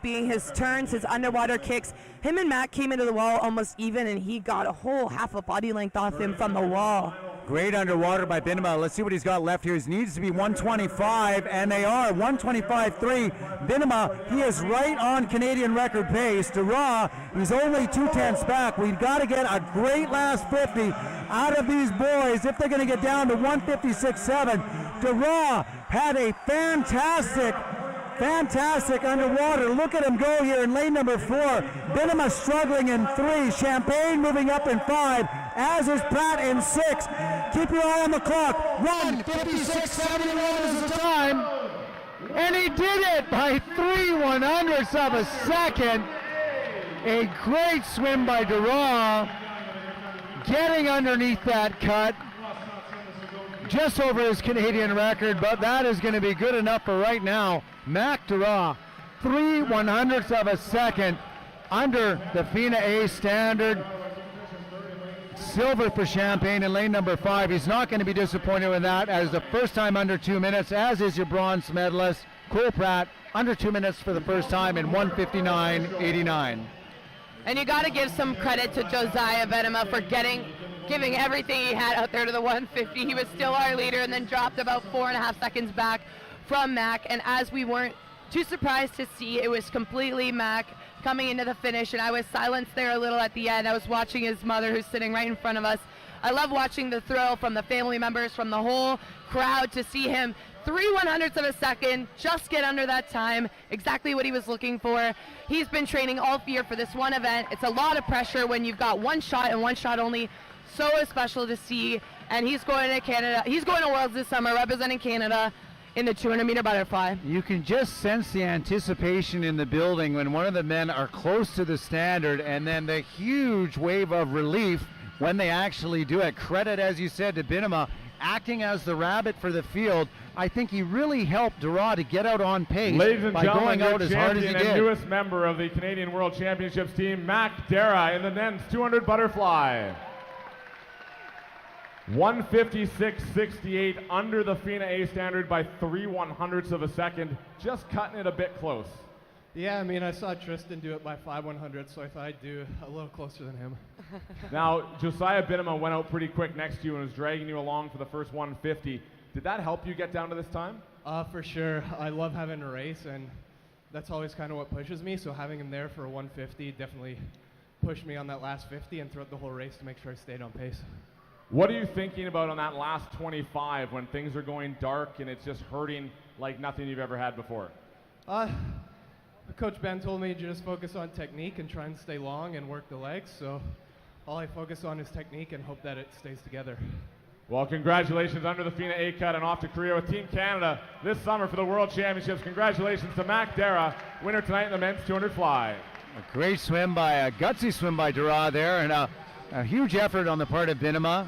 being his turns, his underwater kicks. Him and Matt came into the wall almost even, and he got a whole half a body length off him from the wall. Great underwater by Benema. Let's see what he's got left here. He needs to be 125, and they are 125.3. Benema, he is right on Canadian record pace. Dura, he's only 0.2 back. We've got to get a great last 50 out of these boys if they're going to get down to 156.7. Dura had a fantastic underwater. Look at him go here in lane number 4. Benema struggling in 3. Champagne moving up in 5, as is Pratt in 6. Keep your eye on the clock. 156.71 is the time. And he did it by 3/100ths of a second. A great swim by Dura, getting underneath that cut. Just over his Canadian record, but that is going to be good enough for right now. Mac Dura, 3/100ths of a second under the FINA A standard. Silver for Champagne in lane number 5. He's not going to be disappointed with that, as the first time under 2 minutes, as is your bronze medalist, Cole Pratt, under 2 minutes for the first time in 159.89. And you got to give some credit to Josiah Benema for giving everything he had out there to the 150. He was still our leader and then dropped about 4.5 seconds back from Mac. And as we weren't too surprised to see, it was completely Mac coming into the finish. And I was silenced there a little at the end. I was watching his mother, who's sitting right in front of us. I love watching the thrill from the family members, from the whole crowd, to see him 3/100ths of a second just get under that time, exactly what he was looking for. He's been training all year for this one event. It's a lot of pressure when you've got one shot and one shot only. So special to see, and he's going to Canada. He's going to Worlds this summer, representing Canada in the 200-meter butterfly. You can just sense the anticipation in the building when one of the men are close to the standard, and then the huge wave of relief when they actually do it. Credit, as you said, to Benema, acting as the rabbit for the field. I think he really helped Dura to get out on pace by going out as hard as he did. And newest member of the Canadian World Championships team, Mac Dara, in the men's 200 butterfly. 156.68 under the FINA A standard by 3/100ths of a second, just cutting it a bit close. Yeah, I mean, I saw Tristan do it by 5/100, so I thought I'd do a little closer than him. Now, Josiah Binnema went out pretty quick next to you and was dragging you along for the first 150. Did that help you get down to this time? For sure. I love having a race, and that's always kind of what pushes me, so having him there for a 150 definitely pushed me on that last 50 and throughout the whole race to make sure I stayed on pace. What are you thinking about on that last 25 when things are going dark and it's just hurting like nothing you've ever had before? Coach Ben told me to just focus on technique and try and stay long and work the legs, so all I focus on is technique and hope that it stays together. Well, congratulations under the FINA A cut and off to Korea with Team Canada this summer for the World Championships. Congratulations to Mac Dara, winner tonight in the men's 200 fly. A great swim by, a gutsy swim by Dara there, and a huge effort on the part of Binnema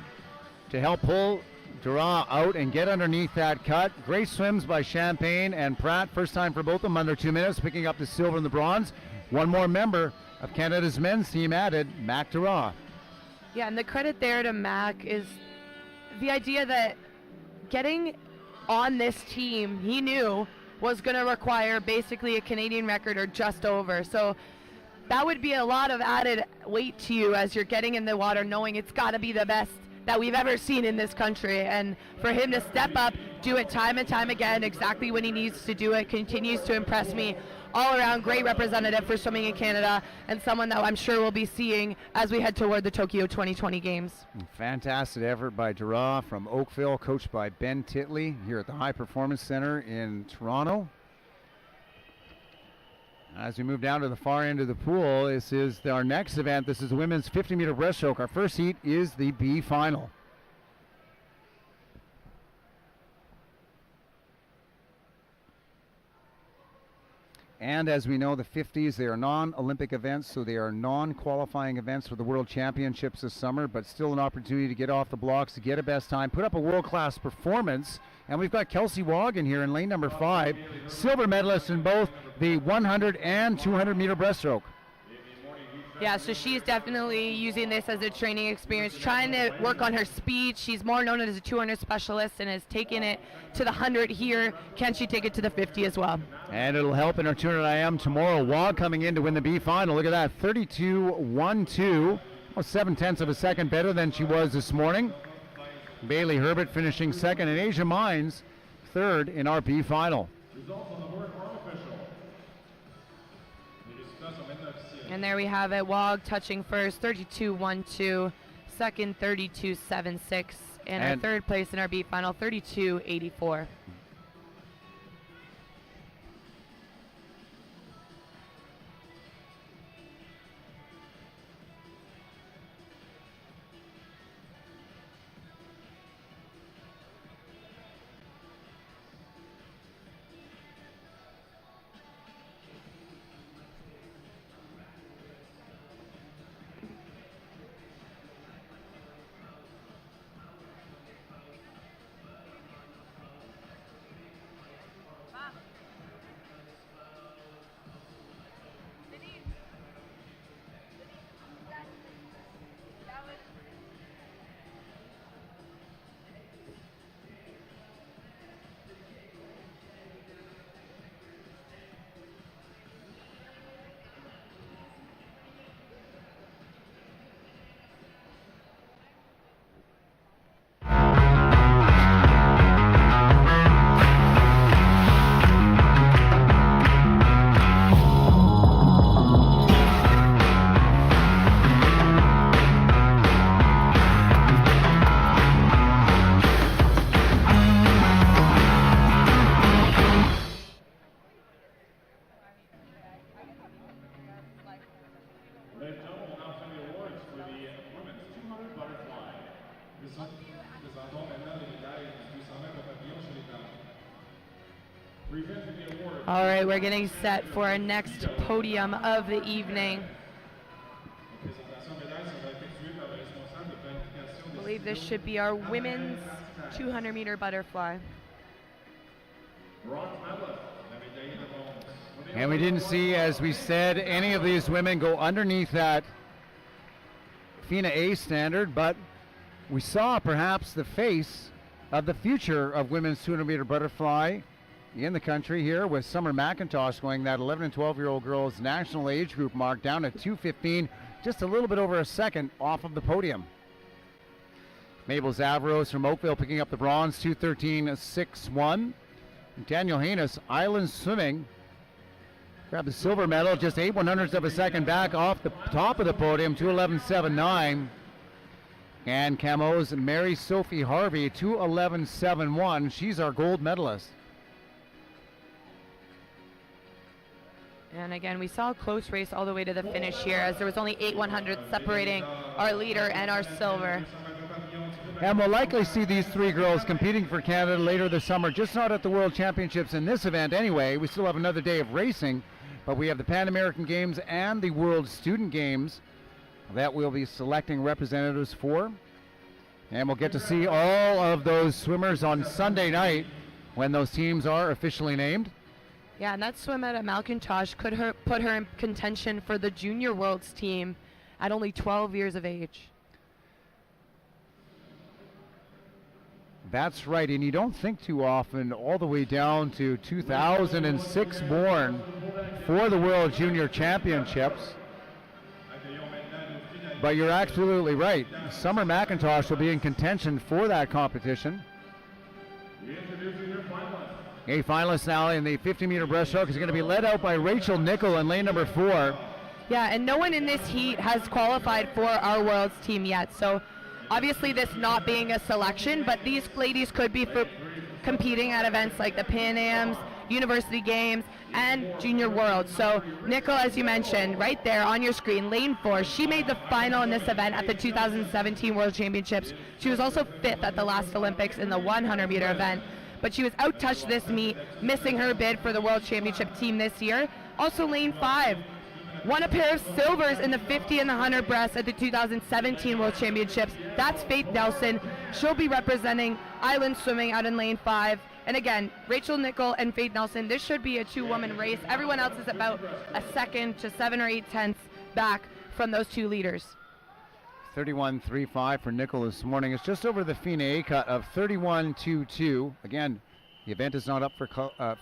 to help pull Dara out and get underneath that cut. Great swims by Champagne and Pratt. First time for both of them under 2 minutes, picking up the silver and the bronze. One more member of Canada's men's team added, Mac Dara. Yeah, and the credit there to Mac is the idea that getting on this team, he knew was going to require basically a Canadian record or just over. So that would be a lot of added weight to you as you're getting in the water, knowing it's got to be the best that we've ever seen in this country. And for him to step up, do it time and time again, exactly when he needs to do it, continues to impress me. All around, great representative for swimming in Canada, and someone that I'm sure we'll be seeing as we head toward the Tokyo 2020 Games. Fantastic effort by Dara from Oakville, coached by Ben Titley here at the High Performance Center in Toronto. As we move down to the far end of the pool, this is our next event. This is the women's 50-meter breaststroke. Our first heat is the B final. And as we know, the 50s, they are non-Olympic events, so they are non-qualifying events for the World Championships this summer, but still an opportunity to get off the blocks, to get a best time, put up a world-class performance. And we've got Kelsey Wagon here in lane number 5, silver medalist in both the 100 and 200-meter breaststroke. Yeah, so she's definitely using this as a training experience, trying to work on her speed. She's more known as a 200 specialist and has taken it to the 100 here. Can she take it to the 50 as well? And it'll help in her 200 IM tomorrow. Wog coming in to win the B final. Look at that, 32.12, 7/10 of a second better than she was this morning. Bailey Herbert finishing second, and Asia Mines third in our B final. And there we have it. Wog touching first, 32.12. Second, 32.76. And our third place in our B final, 32.84. All right, we're getting set for our next podium of the evening. I believe this should be our women's 200-meter butterfly. And we didn't see, as we said, any of these women go underneath that FINA A standard, but we saw perhaps the face of the future of women's 200-meter butterfly in the country here, with Summer McIntosh going that 11 and 12-year-old girls national age group mark down at 2:15, just a little bit over a second off of the podium. Mabel Zavros from Oakville picking up the bronze, 2:13.61. Daniel Haynes, Island Swimming, grabbed the silver medal, just 8/100ths of a second back off the top of the podium, 2:11.79. And Camo's Mary Sophie Harvey, 2:11.71. She's our gold medalist. And again, we saw a close race all the way to the finish here, as there was only 8/100ths separating our leader and our silver. And we'll likely see these three girls competing for Canada later this summer, just not at the World Championships in this event anyway. We still have another day of racing, but we have the Pan American Games and the World Student Games that we'll be selecting representatives for. And we'll get to see all of those swimmers on Sunday night when those teams are officially named. Yeah, and that swim at McIntosh could put her in contention for the Junior Worlds team at only 12 years of age. That's right, and you don't think too often all the way down to 2006 born for the World Junior Championships. But you're absolutely right. Summer McIntosh will be in contention for that competition. A finalist now in the 50-meter breaststroke is going to be led out by Rachel Nickel in lane number 4. Yeah, and no one in this heat has qualified for our Worlds team yet, so obviously this not being a selection, but these ladies could be for competing at events like the Pan Ams, University Games, and Junior Worlds. So Nickel, as you mentioned, right there on your screen, lane 4, she made the final in this event at the 2017 World Championships. She was also 5th at the last Olympics in the 100-meter event, but she was out-touched this meet, missing her bid for the World Championship team this year. Also lane 5, won a pair of silvers in the 50 and the 100 breast at the 2017 World Championships. That's Faith Nelson. She'll be representing Island Swimming out in lane 5. And again, Rachel Nickel and Faith Nelson, this should be a 2-woman race. Everyone else is about a second to 7 or 8 tenths back from those two leaders. 31.35 for Nickel this morning. It's just over the FINA A cut of 31.22. Again, the event is not up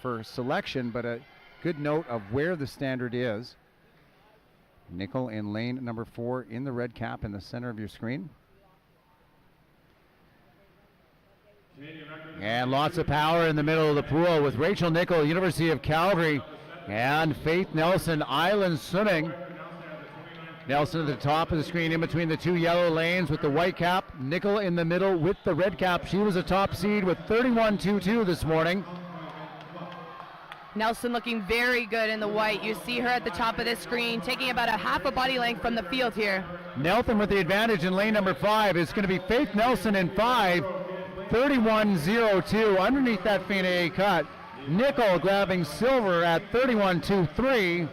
for selection, but a good note of where the standard is. Nickel in lane number 4 in the red cap in the center of your screen. And lots of power in the middle of the pool with Rachel Nickel, University of Calgary, and Faith Nelson, Island Swimming. Nelson at the top of the screen in between the two yellow lanes with the white cap. Nickel in the middle with the red cap. She was a top seed with 31.22 this morning. Nelson looking very good in the white. You see her at the top of this screen, taking about a half a body length from the field here. Nelson with the advantage in lane number 5. It's going to be Faith Nelson in 5, 31.02 underneath that FINA A cut. Nickel grabbing silver at 31.23,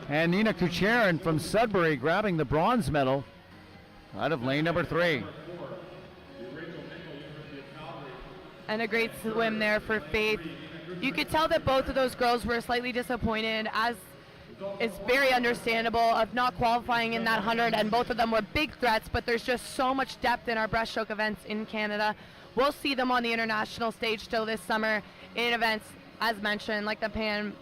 and Nina Kucherin from Sudbury grabbing the bronze medal out of lane number 3. And a great swim there for Faith. You could tell that both of those girls were slightly disappointed, as is very understandable, of not qualifying in that 100, and both of them were big threats, but there's just so much depth in our breaststroke events in Canada. We'll see them on the international stage still this summer in events, as mentioned, like the Pan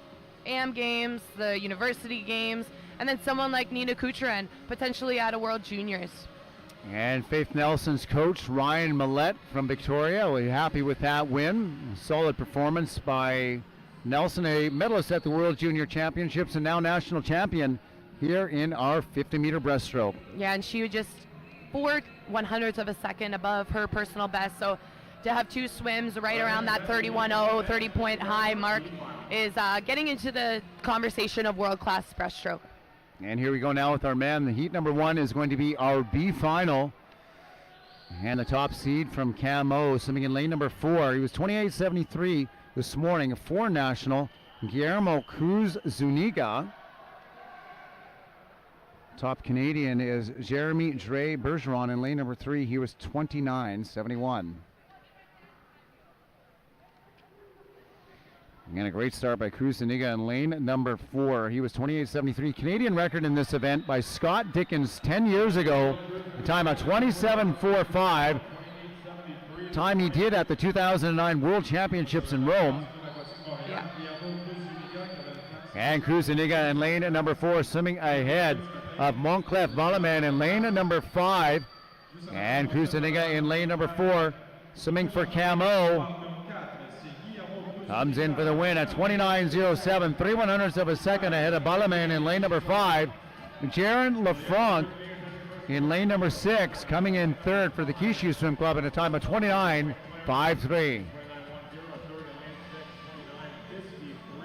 Am Games, the University Games, and then someone like Nina Kucherin, potentially at a World Juniors. And Faith Nelson's coach, Ryan Millett from Victoria, will be happy with that win. Solid performance by Nelson, a medalist at the World Junior Championships and now national champion here in our 50-meter breaststroke. Yeah, and she was just 4/100ths of a second above her personal best. So to have two swims right around that 31.0, 30-point high mark is getting into the conversation of world-class breaststroke. And here we go now with our men. The heat number 1 is going to be our B final. And the top seed from Camo, swimming in lane number 4. He was 28.73 this morning, 4 national. Guillermo Cruz Zuniga. Top Canadian is Jeremy Dre Bergeron in lane number 3. He was 29.71. And a great start by Cruz Zuniga in lane number 4. He was 28.73. Canadian record in this event by Scott Dickens 10 years ago a time of 27:45. Time he did at the 2009 World Championships in Rome. Yeah. And Kruseniga in lane number 4, swimming ahead of Monclef Valaman in lane number 5. And Kruseniga in lane number 4, swimming for Camo. Comes in for the win at 29:07, 3/100ths of a second ahead of Valaman in lane number 5. Jaron Lafranc in lane number 6, coming in third for the Kishu Swim Club at a time of 29:53.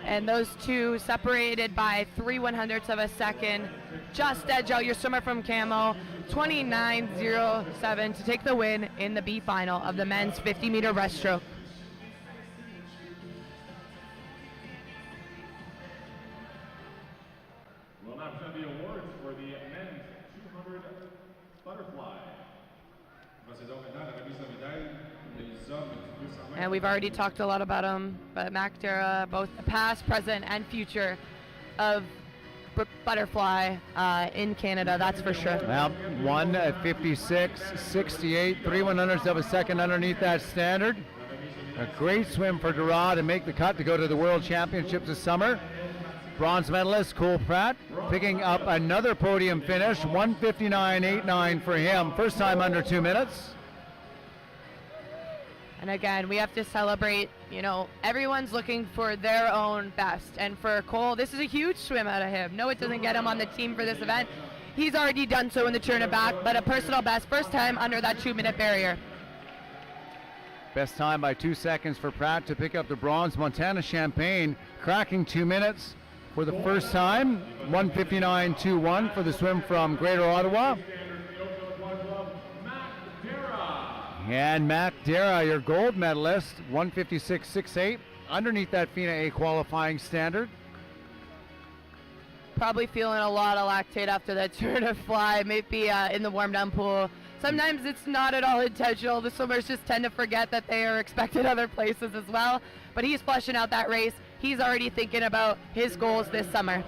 And those two separated by 3/100ths of a second. Just edge out your swimmer from Camo, 29:07 to take the win in the B final of the men's 50-meter breaststroke. We'll now present the awards for the men's 200 butterfly. And we've already talked a lot about them, but Mac Dara, both the past, present, and future of butterfly in Canada, that's for sure. Well, 1:56.68, 3/100ths of a second underneath that standard. A great swim for Dara to make the cut to go to the World Championships this summer. Bronze medalist Cole Pratt picking up another podium finish, 1:59.89 for him. First time under 2 minutes. And again, we have to celebrate, everyone's looking for their own best. And for Cole, this is a huge swim out of him. No, it doesn't get him on the team for this event. He's already done so in the turn it back, but a personal best, first time under that 2-minute barrier. Best time by 2 seconds for Pratt to pick up the bronze. Montana Champagne cracking 2 minutes for the first time. 1:59.21 for the swim from Greater Ottawa. And Mac Dara, your gold medalist, 1:56.68, underneath that FINA A qualifying standard. Probably feeling a lot of lactate after that turn of fly, maybe in the warm-down pool. Sometimes it's not at all intentional. The swimmers just tend to forget that they are expected other places as well. But he's fleshing out that race. He's already thinking about his goals this summer.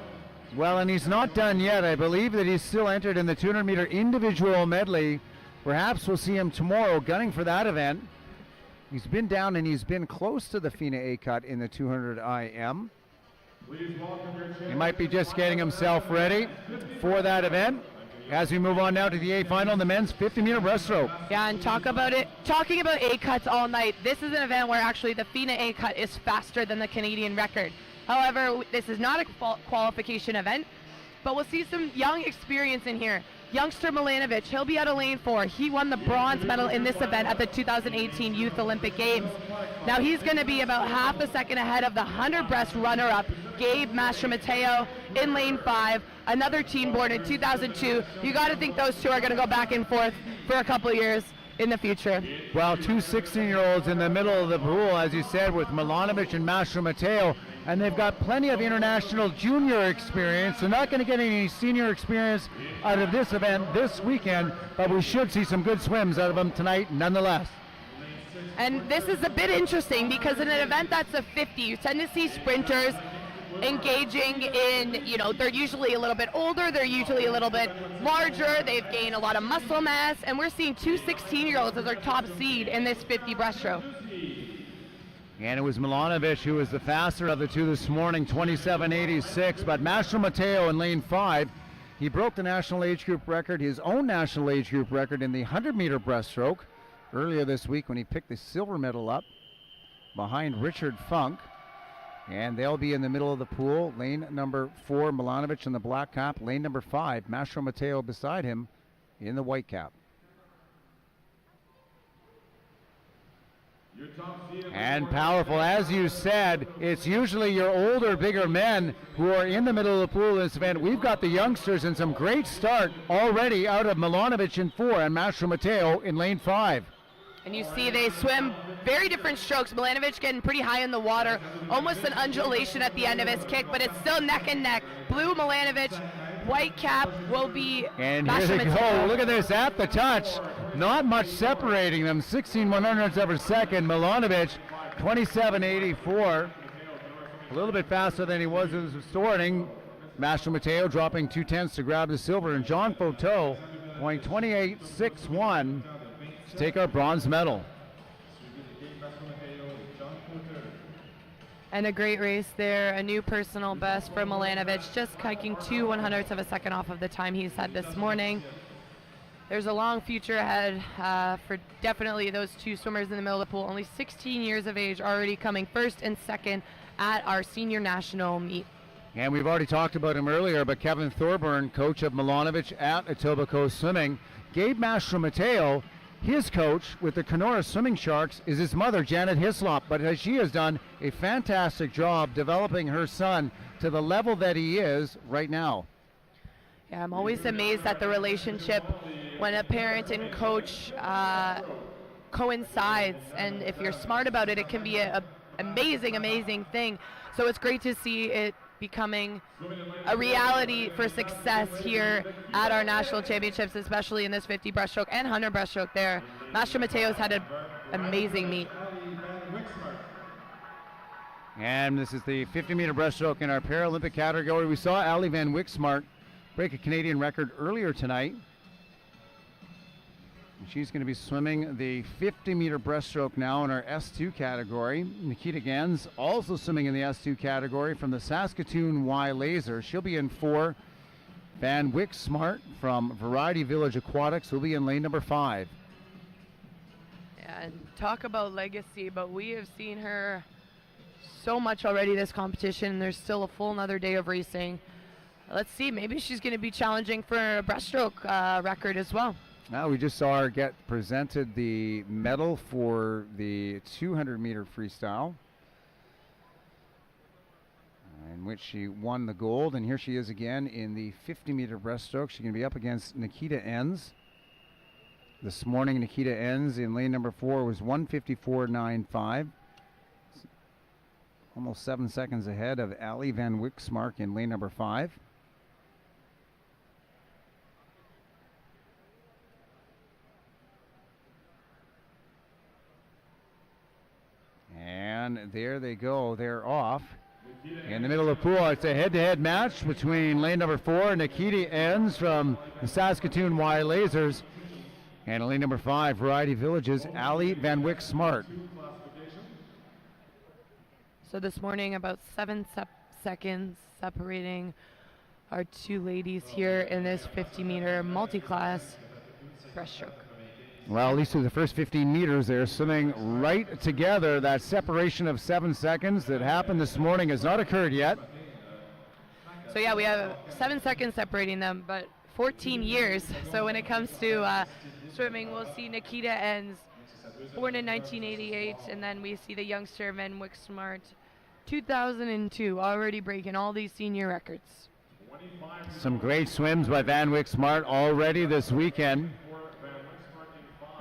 Well, and he's not done yet. I believe that he's still entered in the 200-meter individual medley. Perhaps we'll see him tomorrow gunning for that event. He's been down and he's been close to the FINA A cut in the 200 IM. He might be just getting himself ready for that event. As we move on now to the A final, the men's 50-meter breaststroke. Yeah, and talking about A cuts all night. This is an event where actually the FINA A cut is faster than the Canadian record. However, this is not a qualification event, but we'll see some young experience in here. Youngster Milanovic, he'll be out of lane 4. He won the bronze medal in this event at the 2018 Youth Olympic Games. Now he's going to be about half a second ahead of the 100 breast runner-up, Gabe Mastromateo, in lane 5. Another team born in 2002. You got to think those two are going to go back and forth for a couple of years in the future. Well, two 16-year-olds in the middle of the pool, as you said, with Milanovic and Mastromateo. And they've got plenty of international junior experience. They're not going to get any senior experience out of this event this weekend, but we should see some good swims out of them tonight nonetheless. And this is a bit interesting because in an event that's a 50, you tend to see sprinters engaging in, they're usually a little bit older, they're usually a little bit larger, they've gained a lot of muscle mass, and we're seeing two 16-year-olds as our top seed in this 50 breaststroke. And it was Milanovic who was the faster of the two this morning, 27.86. But Mastromateo in lane 5, he broke the national age group record, his own national age group record in the 100-meter breaststroke earlier this week when he picked the silver medal up behind Richard Funk. And they'll be in the middle of the pool. Lane number 4, Milanovic in the black cap. Lane number 5, Mastromateo beside him in the white cap. And powerful, as you said, it's usually your older, bigger men who are in the middle of the pool in this event. We've got the youngsters and some great start already out of Milanovic in 4 and Mastromateo in lane 5. And you see they swim very different strokes. Milanovic getting pretty high in the water, almost an undulation at the end of his kick, but it's still neck and neck. Blue Milanovic, white cap will be And here they go, look at this, at the touch. Not much separating them, 16/100ths of a second. Milanovic, 27.84. A little bit faster than he was in the starting. Mastromateo dropping 2/10 to grab the silver. And John Foteau going 28.61 to take our bronze medal. And a great race there, a new personal best for Milanovic, just hiking 2/100ths of a second off of the time he set this morning. There's a long future ahead for definitely those two swimmers in the middle of the pool. Only 16 years of age, already coming first and second at our senior national meet. And we've already talked about him earlier, but Kevin Thorburn, coach of Milanovic at Etobicoke Swimming, Gabe Mastro-Mateo, his coach with the Kenora Swimming Sharks, is his mother, Janet Hislop, but she has done a fantastic job developing her son to the level that he is right now. Yeah, I'm always amazed at the relationship when a parent and coach coincides, and if you're smart about it, it can be an amazing thing. So it's great to see it becoming a reality for success here at our national championships, especially in this 50 breaststroke and 100 breaststroke there. Mastro Mateo's had an amazing meet. And this is the 50-meter breaststroke in our Paralympic category. We saw Ali Van Wyksmart break a Canadian record earlier tonight. She's going to be swimming the 50-meter breaststroke now in our S2 category. Nikita Gens also swimming in the S2 category from the Saskatoon Y Laser. She'll be in 4. Van Wyksmart from Variety Village Aquatics will be in lane number 5. Yeah, and talk about legacy, but we have seen her so much already this competition. There's still a full another day of racing. Let's see, maybe she's going to be challenging for a breaststroke record as well. Now we just saw her get presented the medal for the 200-meter freestyle, in which she won the gold. And here she is again in the 50-meter breaststroke. She's going to be up against Nikita Enns. This morning, Nikita Enns in lane number 4 was 1:54.95. Almost 7 seconds ahead of Ali Van Wyksmart in lane number 5. And there they go. They're off. In the middle of the pool, it's a head-to-head match between lane number 4, Nikita Enns from the Saskatoon Y Lasers, and lane number 5, Variety Villages, Ali Van Wyksmart. So this morning, about 7 seconds separating our two ladies here in this 50-meter multi-class breaststroke. Well, at least through the first 15 meters, they're swimming right together. That separation of 7 seconds that happened this morning has not occurred yet. So yeah, we have 7 seconds separating them, but 14 years. So when it comes to swimming, we'll see Nikita Enns, born in 1988, and then we see the youngster Van Wyksmart, 2002, already breaking all these senior records. Some great swims by Van Wyksmart already this weekend.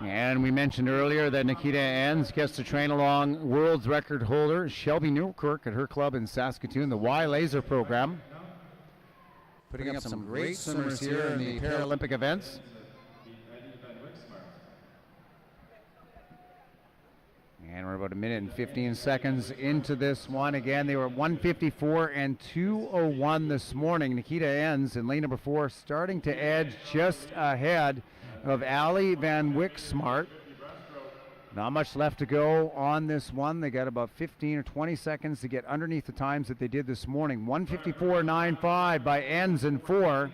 And we mentioned earlier that Nikita Enns gets to train along world's record holder Shelby Newkirk at her club in Saskatoon, the Y Laser program. Putting up some great swimmers here in the Paralympic events. And we're about a minute and 15 seconds into this one. Again, they were 1:54 and 2:01 this morning. Nikita Enns in lane number 4 starting to edge just ahead of Ali Van Wyksmart. Not much left to go on this one. They got about 15 or 20 seconds to get underneath the times that they did this morning. 1:54.95 by Enns in 4.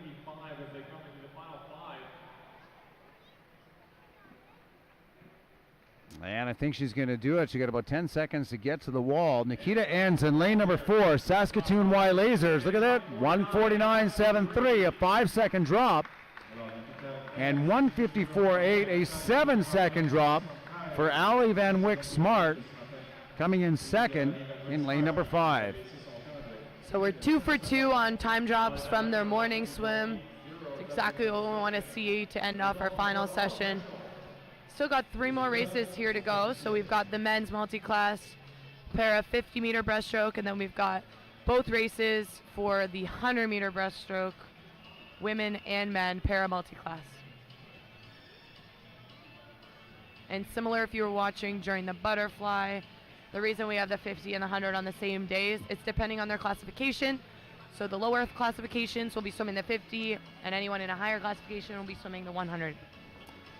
And I think she's going to do it. She got about 10 seconds to get to the wall. Nikita Enns in lane number 4, Saskatoon Y Lasers. Look at that, 1:49.73, a 5-second drop. And 1:54.8, a 7-second drop for Ali Van Wyksmart, coming in second in lane number 5. So we're 2 for 2 on time drops from their morning swim. It's exactly what we want to see to end off our final session. Still got 3 more races here to go. So we've got the men's multi-class para 50-meter breaststroke, and then we've got both races for the 100-meter breaststroke, women and men para multi-class. And similar if you were watching during the butterfly, the reason we have the 50 and the 100 on the same days, it's depending on their classification. So the lower classifications will be swimming the 50, and anyone in a higher classification will be swimming the 100.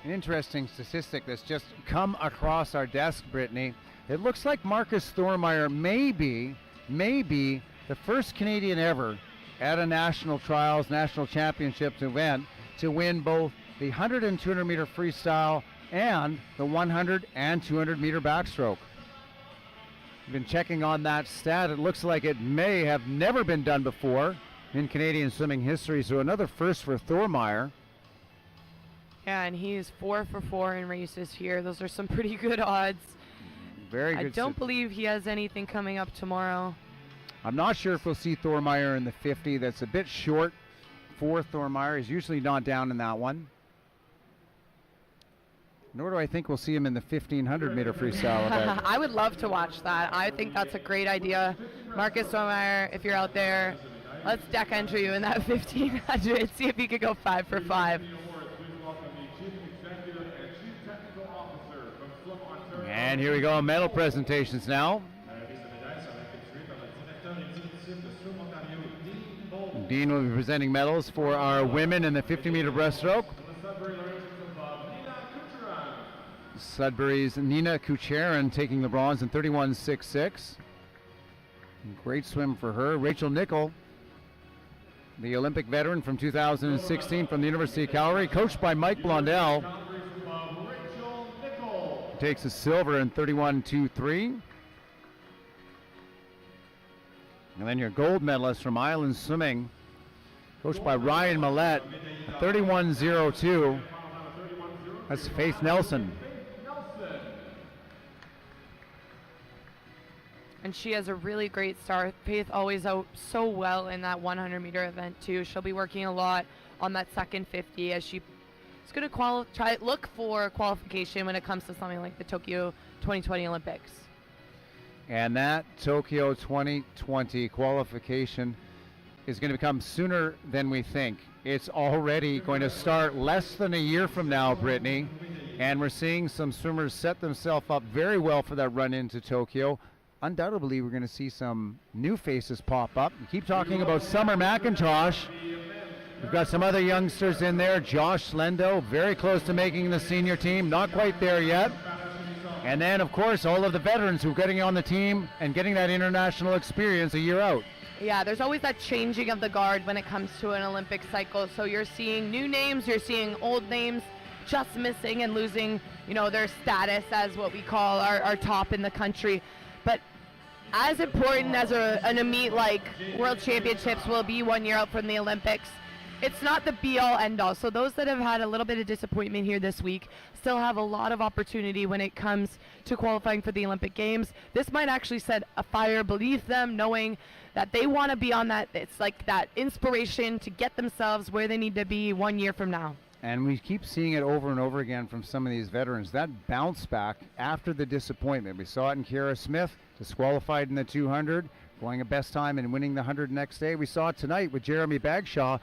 An interesting statistic that's just come across our desk, Brittany. It looks like Marcus Thormeyer may be the first Canadian ever at a national trials, national championships event to win both the 100 and 200 meter freestyle and the 100 and 200 meter backstroke. We've been checking on that stat. It looks like it may have never been done before in Canadian swimming history, so another first for Thormeyer. Yeah, and he's 4 for 4 in races here. Those are some pretty good odds. Very good. I don't believe he has anything coming up tomorrow. I'm not sure if we'll see Thormeyer in the 50. That's a bit short for Thormeyer. He's usually not down in that one. Nor do I think we'll see him in the 1500 meter freestyle event. I would love to watch that. I think that's a great idea. Marcus Thormeyer, if you're out there, let's deck entry you in that 1500. See if you could go 5 for 5. And here we go, medal presentations now. Dean will be presenting medals for our women in the 50-meter breaststroke. Sudbury's Nina Kucherin taking the bronze in 31.66. Great swim for her. Rachel Nickel, the Olympic veteran from 2016 from the University of Calgary, coached by Mike Blondell, takes a silver in 31.23. And then your gold medalist from Island Swimming, coached by Ryan Millett, 31.02. That's Faith Nelson. And she has a really great start. Faith always out so well in that 100-meter event, too. She'll be working a lot on that second 50 as she is going to look for qualification when it comes to something like the Tokyo 2020 Olympics. And that Tokyo 2020 qualification is going to come sooner than we think. It's already going to start less than a year from now, Brittany. And we're seeing some swimmers set themselves up very well for that run into Tokyo. Undoubtedly, we're going to see some new faces pop up. We keep talking about Summer McIntosh. We've got some other youngsters in there. Josh Slendo, very close to making the senior team, not quite there yet. And then, of course, all of the veterans who are getting on the team and getting that international experience a year out. Yeah, there's always that changing of the guard when it comes to an Olympic cycle. So you're seeing new names, you're seeing old names just missing and losing, their status as what we call our top in the country. But as important as a meet like World Championships will be 1 year out from the Olympics, it's not the be-all, end-all. So those that have had a little bit of disappointment here this week still have a lot of opportunity when it comes to qualifying for the Olympic Games. This might actually set a fire beneath them, knowing that they want to be on that. It's like that inspiration to get themselves where they need to be 1 year from now. And we keep seeing it over and over again from some of these veterans. That bounce back after the disappointment. We saw it in Kara Smith, disqualified in the 200, going a best time and winning the 100 next day. We saw it tonight with Jeremy Bagshaw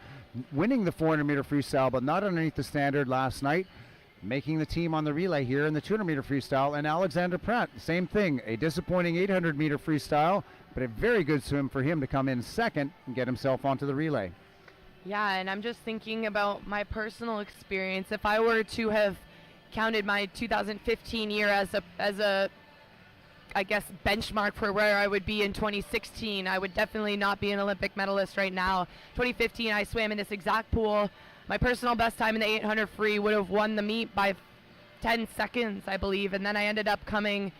winning the 400-meter freestyle, but not underneath the standard last night, making the team on the relay here in the 200-meter freestyle. And Alexander Pratt, same thing, a disappointing 800-meter freestyle, but a very good swim for him to come in second and get himself onto the relay. Yeah, and I'm just thinking about my personal experience. If I were to have counted my 2015 year as a I guess benchmark for where I would be in 2016, I would definitely not be an Olympic medalist right now. 2015, I swam in this exact pool. My personal best time in the 800 free would have won the meet by 10 seconds, I believe, and then I ended up coming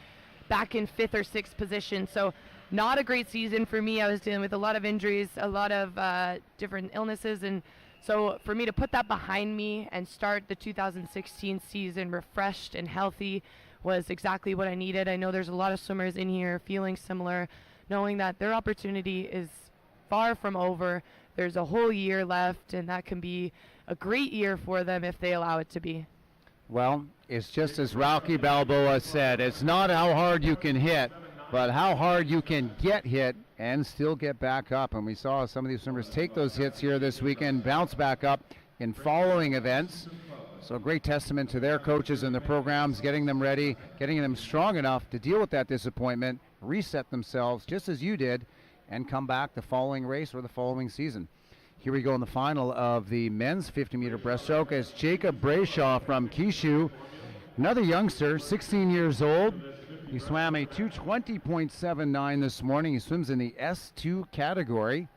back in 5th or 6th position. So not a great season for me. I was dealing with a lot of injuries, a lot of different illnesses, and so for me to put that behind me and start the 2016 season refreshed and healthy was exactly what I needed. I know there's a lot of swimmers in here feeling similar, knowing that their opportunity is far from over. There's a whole year left, and that can be a great year for them if they allow it to be. Well, it's just as Rocky Balboa said, it's not how hard you can hit, but how hard you can get hit and still get back up. And we saw some of these swimmers take those hits here this weekend, bounce back up in following events. So a great testament to their coaches and the programs, getting them ready, getting them strong enough to deal with that disappointment, reset themselves, just as you did and come back the following race or the following season. Here we go in the final of the men's 50-meter breaststroke as Jacob Brayshaw from Kishu, another youngster, 16 years old. He swam a 2:20.79 this morning. He swims in the S2 category,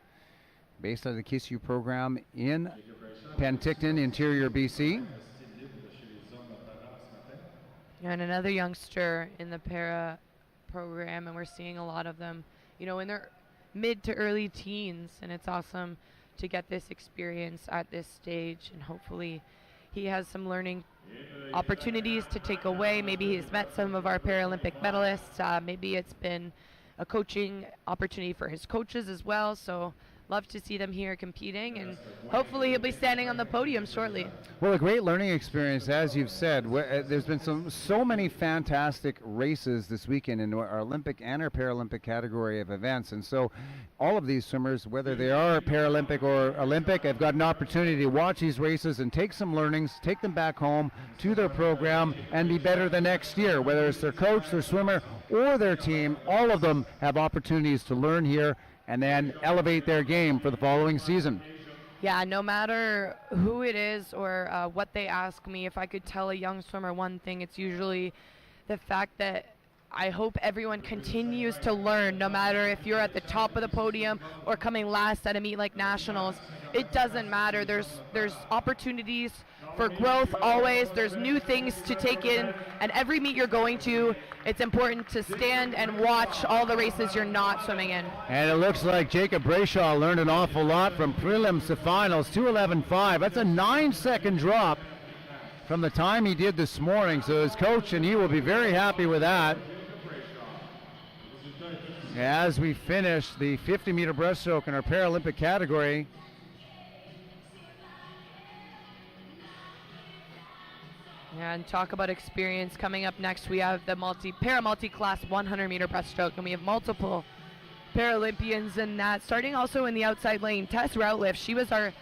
based on the Kishu program in Penticton, Interior BC. And another youngster in the para program, and we're seeing a lot of them, you know, in their mid to early teens, and it's awesome to get this experience at this stage, and hopefully he has some learning opportunities to take away. Maybe he's met some of our Paralympic medalists. Maybe it's been a coaching opportunity for his coaches as well. So love to see them here competing, and hopefully he'll be standing on the podium shortly. Well, a great learning experience, as you've said. There's been so many fantastic races this weekend in our Olympic and our Paralympic category of events, and so all of these swimmers, whether they are Paralympic or Olympic, have got an opportunity to watch these races and take some learnings, take them back home to their program, and be better the next year. Whether it's their coach, their swimmer, or their team, all of them have opportunities to learn here and then elevate their game for the following season. Yeah, no matter who it is or what they ask me, if I could tell a young swimmer one thing, it's usually the fact that I hope everyone continues to learn, no matter if you're at the top of the podium or coming last at a meet like Nationals. It doesn't matter. There's opportunities for growth always. There's new things to take in, and every meet you're going to, it's important to stand and watch all the races you're not swimming in. And it looks like Jacob Brayshaw learned an awful lot from prelims to finals, 2:11.5. That's a 9-second drop from the time he did this morning, so his coach and he will be very happy with that. As we finish the 50-meter breaststroke in our Paralympic category, And talk about experience. Coming up next, we have the multi-class 100-meter breaststroke, and we have multiple Paralympians in that. Starting also in the outside lane, Tess Routliff. She was our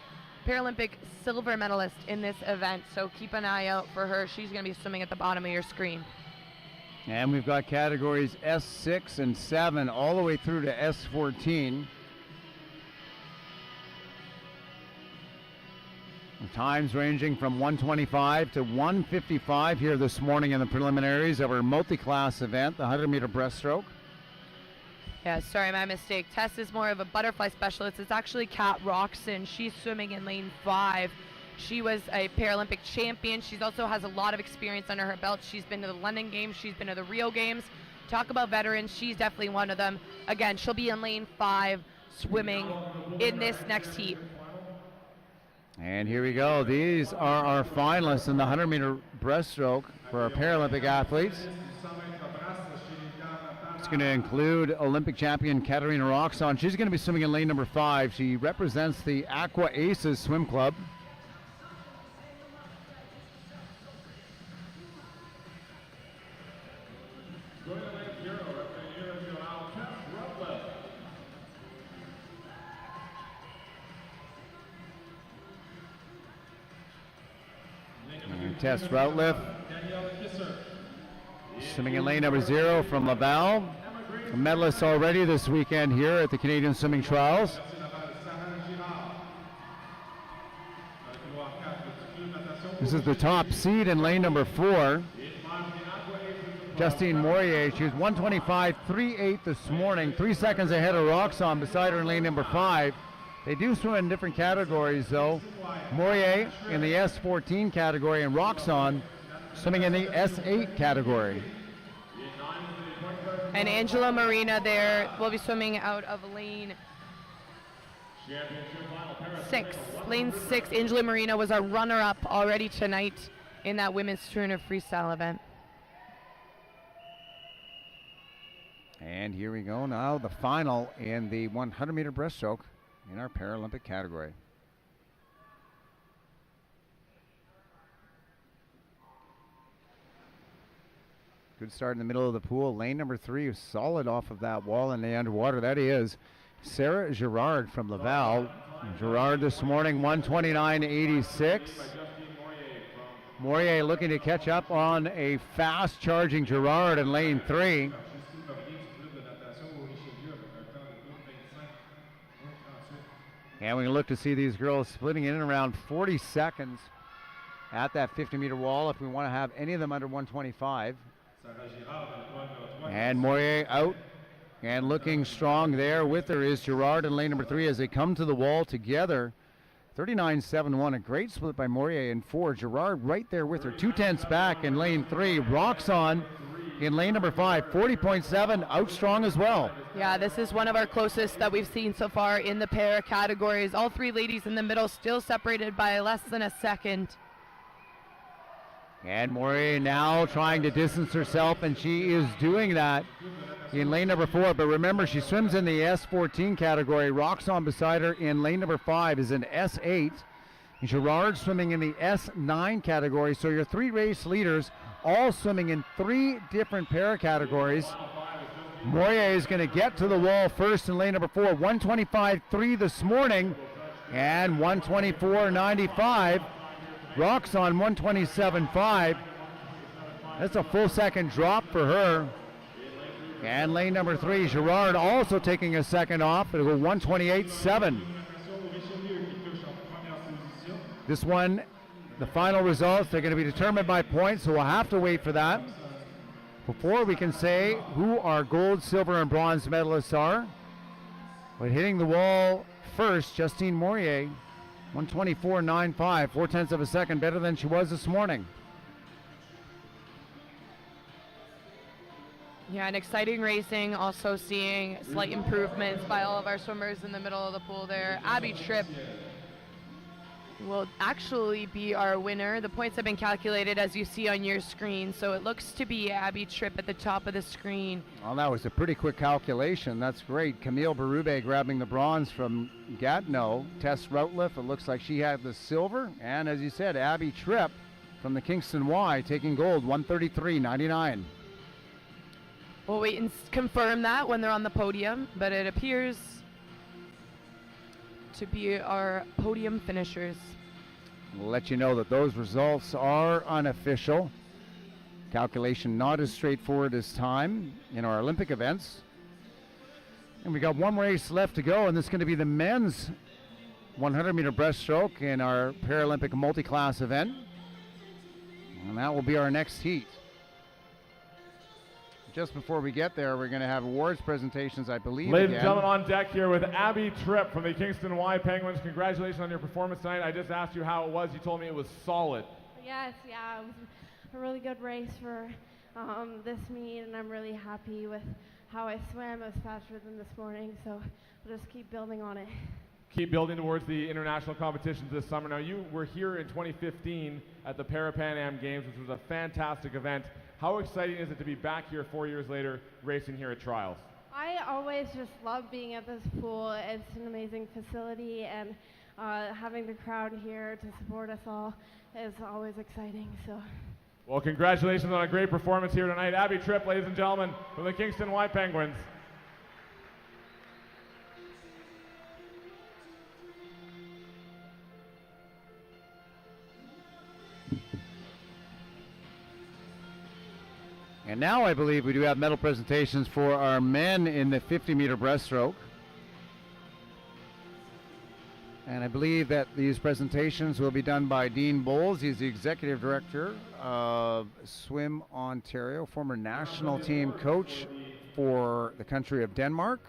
Paralympic silver medalist in this event, so keep an eye out for her. She's going to be swimming at the bottom of your screen. and we've got categories S6 and 7 all the way through to S14. Times ranging from 125 to 155 here this morning in the preliminaries of our multi-class event, the 100-meter breaststroke. Yeah, sorry, my mistake. Tess is more of a butterfly specialist. It's actually Kat Roxon. She's swimming in lane 5. She was a Paralympic champion. She also has a lot of experience under her belt. She's been to the London Games. She's been to the Rio Games. Talk about veterans. She's definitely one of them. Again, she'll be in lane 5 swimming in this next heat. And here we go. These are our finalists in the 100-meter breaststroke for our Paralympic athletes. It's going to include Olympic champion Katarina Roxon. She's going to be swimming in lane number 5. She represents the Aqua Aces Swim Club. Tess Routliff swimming in lane number 0 from Laval. A medalist already this weekend here at the Canadian Swimming Trials. This is the top seed in lane number 4. Justine Morier, she was 125.38 this morning, 3 seconds ahead of Roxon beside her in lane number 5. They do swim in different categories though. Morier in the S14 category and Roxon swimming in the S8 category. And Angela Marina there will be swimming out of lane 6. Lane 6, Angela Marina was our runner-up already tonight in that women's 200 freestyle event. And here we go now, the final in the 100-meter breaststroke in our Paralympic category. Good start in the middle of the pool. Lane number 3 is solid off of that wall and the underwater. That is Sarah Girard from Laval. Girard this morning, 129.86. Morier looking to catch up on a fast charging Girard in lane 3. And we can look to see these girls splitting in around 40 seconds at that 50-meter wall if we want to have any of them under 125. And Moyer out and looking strong there. With her is Girard in lane number 3 as they come to the wall together. 39.71, a great split by Moyer in 4. Girard right there with her. 2/10 back in lane 3. Roxon in lane number 5. 40.7, out strong as well. Yeah, this is one of our closest that we've seen so far in the pair categories. All three ladies in the middle still separated by less than a second. And Moyer now trying to distance herself, and she is doing that in lane number 4. But remember, she swims in the S14 category. Roxon beside her in lane number 5 is an S8. And Girard swimming in the S9 category. So your 3 race leaders all swimming in 3 different para categories. Moyer is going to get to the wall first in lane number 4. 125.3 this morning and 124.95. Roxon 127.5. That's a full second drop for her. And lane number 3, Girard also taking a second off. It'll go 128.7. This one, the final results, they're going to be determined by points, so we'll have to wait for that before we can say who our gold, silver, and bronze medalists are. But hitting the wall first, Justine Moyer, 124.95, 0.4 of a second better than she was this morning. Yeah, and exciting racing. Also seeing slight improvements by all of our swimmers in the middle of the pool there. Abby Tripp will actually be our winner. The points have been calculated as you see on your screen, so it looks to be Abby Tripp at the top of the screen. Well, that was a pretty quick calculation. That's great. Camille Berube grabbing the bronze from Gatineau. Tess Routliff, it looks like she had the silver. And as you said, Abby Tripp from the Kingston Y taking gold, 133.99. We'll wait and confirm that when they're on the podium, but it appears to be our podium finishers. We'll let you know that those results are unofficial. Calculation not as straightforward as time in our Olympic events. And we got one race left to go, and this is going to be the men's 100-meter breaststroke in our Paralympic multi-class event. And that will be our next heat. Just before we get there, we're going to have awards presentations, I believe. Ladies and gentlemen, on deck here with Abby Tripp from the Kingston Y Penguins. Congratulations on your performance tonight. I just asked you how it was. You told me it was solid. Yes, yeah, it was a really good race for this meet, and I'm really happy with how I swam. I was faster than this morning, so we'll just keep building on it. Keep building towards the international competitions this summer. Now, you were here in 2015 at the Para-Pan Am Games, which was a fantastic event. How exciting is it to be back here 4 years later racing here at Trials? I always just love being at this pool. It's an amazing facility, and having the crowd here to support us all is always exciting. So, well, congratulations on a great performance here tonight. Abby Tripp, ladies and gentlemen, from the Kingston Y Penguins. And now I believe we do have medal presentations for our men in the 50-meter breaststroke. And I believe that these presentations will be done by Dean Bowles. He's the Executive Director of Swim Ontario, former national team coach for the country of Denmark.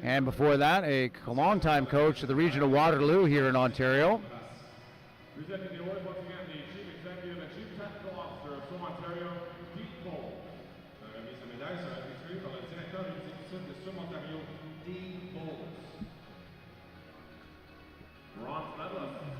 And before that, a long-time coach of the region of Waterloo here in Ontario. Presenting the awards once again, the Chief Executive and Chief Technical Officer of Swim Ontario, Dean Bowles.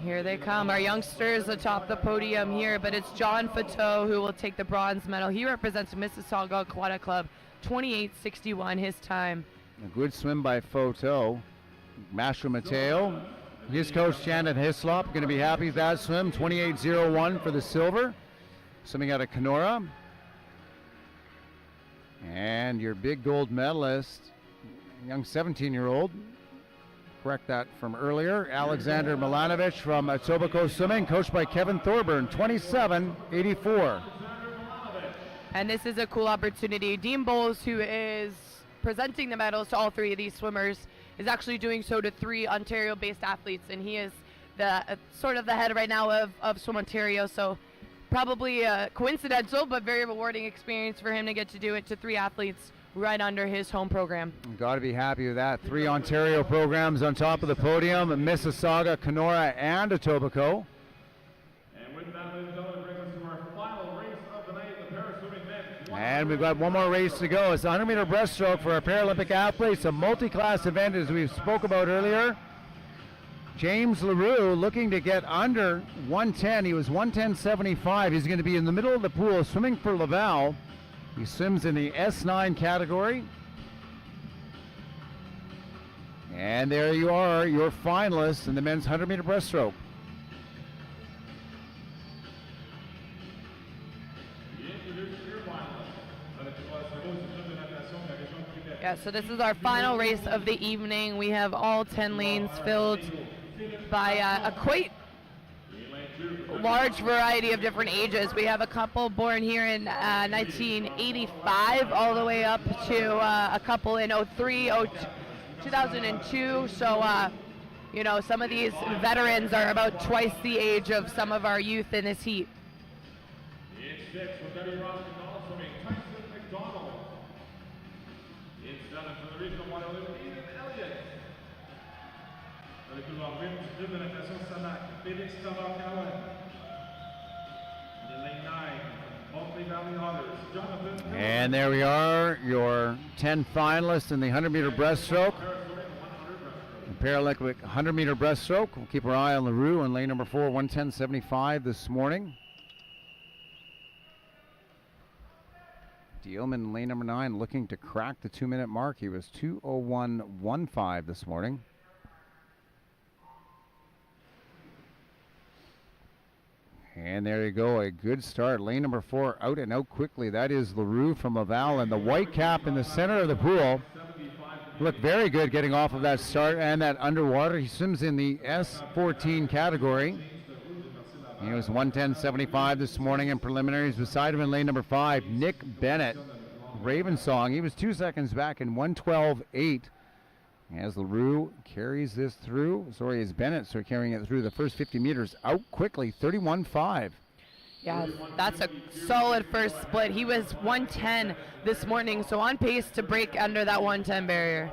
Here they come, our youngsters atop the podium here, but it's John Fateau who will take the bronze medal. He represents Mississauga Aquatic Club, 28.61 his time. A good swim by Fateau. Master Mateo, his coach Janet Hislop, going to be happy with that swim. 28.01 for the silver. Swimming out of Kenora. And your big gold medalist, young 17-year-old. Correct that from earlier. Alexander Milanovic from Etobicoke Swimming, coached by Kevin Thorburn, 27.84. And this is a cool opportunity. Dean Bowles, who is presenting the medals to all three of these swimmers, is actually doing so to 3 Ontario-based athletes, and he is the sort of the head right now of Swim Ontario. So probably coincidental, but very rewarding experience for him to get to do it to 3 athletes right under his home program. Got to be happy with that. 3 Ontario programs on top of the podium: Mississauga, Kenora, and Etobicoke. And with that, ladies and gentlemen, brings us to our final race of the night, the paraswimming men. And we've got one more race to go. It's the 100-meter breaststroke for our Paralympic athletes, a multi-class event as we spoke about earlier. James Leroux looking to get under 110. He was 110.75. He's going to be in the middle of the pool swimming for Laval. He swims in the S9 category. And there you are, your finalists in the men's 100-meter breaststroke. Yeah, so this is our final race of the evening. We have all 10 lanes filled by a quite large variety of different ages. We have a couple born here in 1985 all the way up to a couple in 2002. So, you know, some of these veterans are about twice the age of some of our youth in this heat. In 6 with Debbie Ross McDonald swimming, Tyson McDonald. In 7 for the regional Waterloo, Ethan Elliott. For the couloir women's double de natation, Samak, Félix Tabarkawa. In lane 9, Bulkley Valley Otters, Jonathan. And there we are, your 10 finalists in the 100-meter breaststroke. The Paralympic 100-meter breaststroke. We'll keep our eye on Leroux in lane number 4, 110.75 this morning. Dealman in lane number 9 looking to crack the 2-minute mark. He was 2:01.15 this morning. And there you go, a good start. Lane number 4 out and out quickly. That is Leroux from Laval, and the white cap in the center of the pool looked very good getting off of that start and that underwater. He swims in the S14 category. He was 110.75 this morning in preliminaries. Beside him in lane number 5, Nick Bennett, Ravensong. He was 2 seconds back in 112.8. As Leroux carries this through, as Bennett carrying it through the first 50 meters out quickly, 31.5. Yeah, that's a solid first split. He was 110 this morning, so on pace to break under that 110 barrier.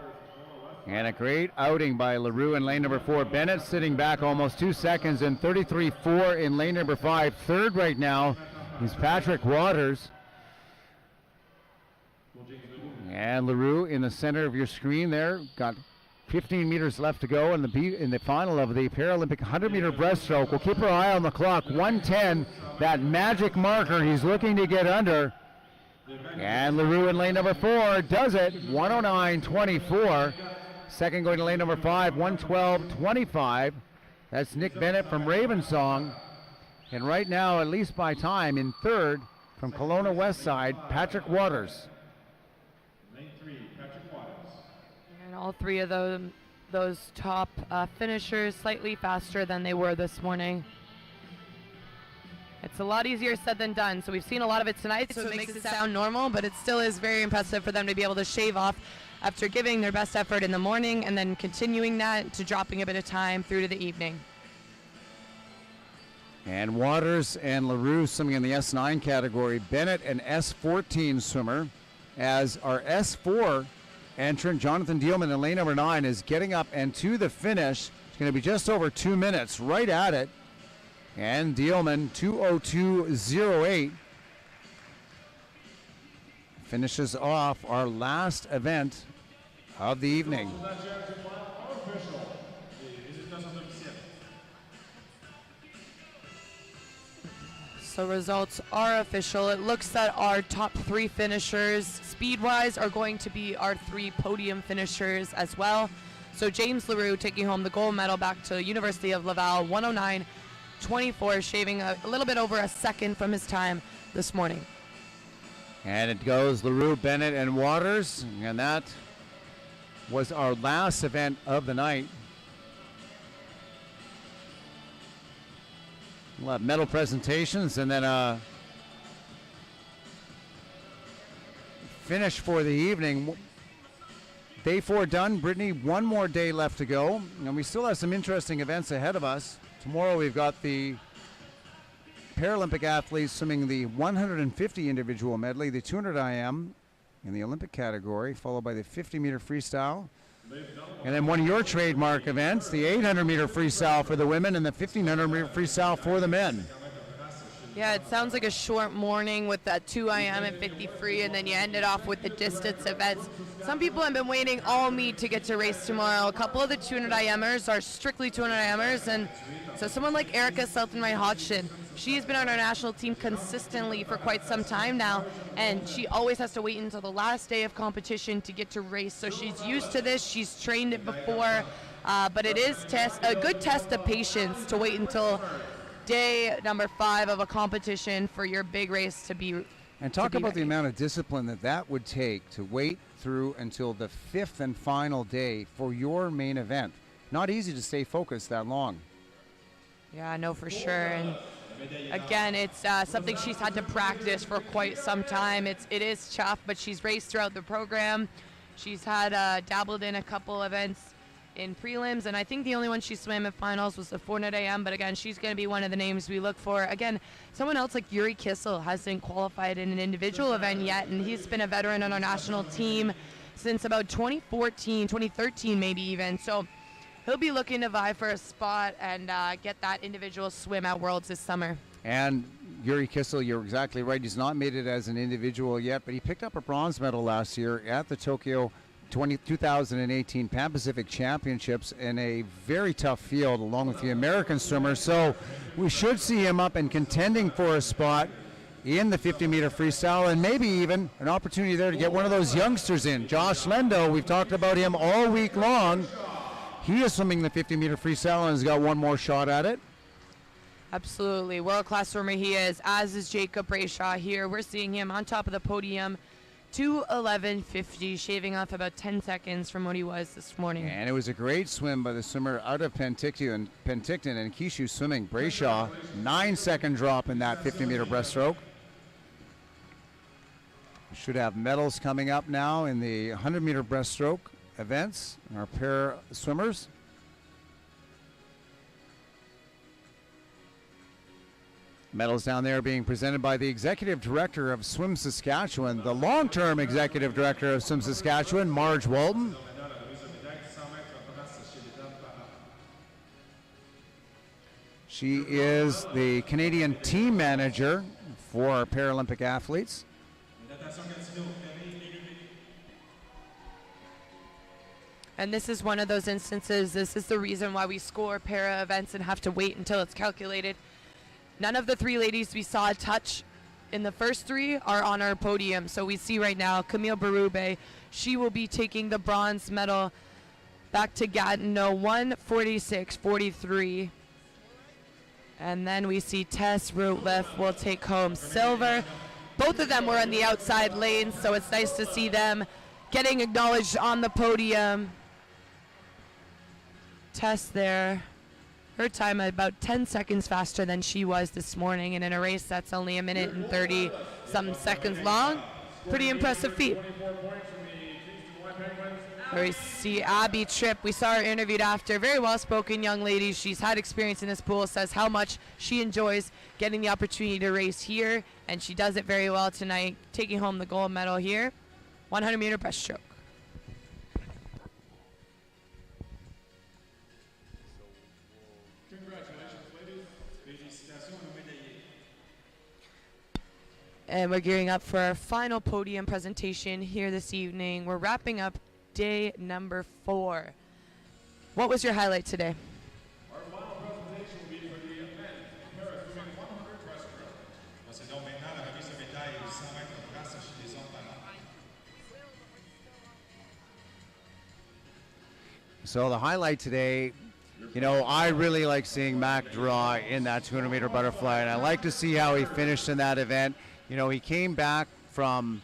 And a great outing by Leroux in lane number 4. Bennett sitting back almost 2 seconds and 33.4 in lane number 5. Third right now is Patrick Waters. And Leroux in the center of your screen there. Got 15 meters left to go in the final of the Paralympic 100-meter breaststroke. We'll keep our eye on the clock. 110, that magic marker he's looking to get under. And Leroux in lane number 4 does it. 109.24. Second going to lane number 5, 112.25. That's Nick Bennett from Ravensong. And right now, at least by time, in third from Kelowna West Side, Patrick Waters. Lane 3, Patrick Waters. And all 3 of those top finishers slightly faster than they were this morning. It's a lot easier said than done. So we've seen a lot of it tonight, so it makes it sound normal, but it still is very impressive for them to be able to shave off after giving their best effort in the morning and then continuing that to dropping a bit of time through to the evening. And Waters and Leroux swimming in the S9 category. Bennett, an S14 swimmer, as our S4 entrant, Jonathan Dealman in lane number 9, is getting up and to the finish. It's going to be just over 2 minutes, right at it. And Dealman, 2:02.08, finishes off our last event of the evening. So results are official. It looks that our top 3 finishers, speed-wise, are going to be our 3 podium finishers as well. So James Leroux taking home the gold medal back to University of Laval, 109.24, shaving a little bit over a second from his time this morning. And it goes Leroux, Bennett, and Waters, and that was our last event of the night. We'll have medal presentations and then a finish for the evening. Day 4 done. Brittany, one more day left to go, and we still have some interesting events ahead of us. Tomorrow we've got the Paralympic athletes swimming the 150 individual medley, the 200 IM in the Olympic category, followed by the 50-meter freestyle. And then one of your trademark events, the 800-meter freestyle for the women and the 1,500-meter freestyle for the men. Yeah, it sounds like a short morning with that 2 IM and 50 free, and then you end it off with the distance events. Some people have been waiting all meet to get to race tomorrow. A couple of the 200 IMers are strictly 200 IMers, and so someone like Erica Seltenwright-Hodgson, she has been on our national team consistently for quite some time now, and she always has to wait until the last day of competition to get to race. So she's used to this, she's trained it before, but it is a good test of patience to wait until day number 5 of a competition for your big race to be. And talk about the amount of discipline that would take to wait through until the 5th and final day for your main event. Not easy to stay focused that long. Yeah, no, for sure. And again, it's something she's had to practice for quite some time. It is tough, but she's raced throughout the program. She's had dabbled in a couple events in prelims, and I think the only one she swam at finals was the 400 AM, but again, she's going to be one of the names we look for. Again, someone else like Yuri Kissel hasn't qualified in an individual event yet, and he's been a veteran on our national team since about 2014, 2013 maybe even, so he'll be looking to vie for a spot and get that individual swim at Worlds this summer. And Yuri Kissel, you're exactly right, he's not made it as an individual yet, but he picked up a bronze medal last year at the Tokyo 2018 Pan Pacific Championships in a very tough field along with the American swimmers. So we should see him up and contending for a spot in the 50-meter freestyle, and maybe even an opportunity there to get one of those youngsters in. Josh Lendo, we've talked about him all week long. He is swimming the 50-meter freestyle and has got one more shot at it. Absolutely. World-class swimmer he is, as is Jacob Brayshaw here. We're seeing him on top of the podium, 2:11.50, shaving off about 10 seconds from what he was this morning. And it was a great swim by the swimmer out of Penticton and Kishu Swimming. Brayshaw, 9-second drop in that 50-meter breaststroke. Should have medals coming up now in the 100-meter breaststroke events, our pair swimmers. Medals down there being presented by the Executive Director of Swim Saskatchewan, the long-term Executive Director of Swim Saskatchewan, Marge Walton. She is the Canadian team manager for our Paralympic athletes. And this is one of those instances, this is the reason why we score para events and have to wait until it's calculated. None of the 3 ladies we saw touch in the first 3 are on our podium. So we see right now Camille Berube, she will be taking the bronze medal back to Gatineau, 1:46.43. And then we see Tess Rootliff will take home silver. Both of them were in the outside lanes, so it's nice to see them getting acknowledged on the podium. Tess there. Her time about 10 seconds faster than she was this morning, and in a race that's only 1 minute and 30-some seconds long. Pretty impressive feat. We see Abby Tripp. We saw her interviewed after. Very well-spoken young lady. She's had experience in this pool, says how much she enjoys getting the opportunity to race here, and she does it very well tonight, taking home the gold medal here. 100-meter breaststroke. And we're gearing up for our final podium presentation here this evening. We're wrapping up day number 4. What was your highlight today? Our final presentation will be for the event, Paris Women 100 breaststroke. Voici donc maintenant la remise de médaille du 100 mètres brasse chez les hommes talents. So the highlight today, you know, I really like seeing Mac draw in that 200-meter butterfly, and I like to see how he finished in that event. You know, he came back from,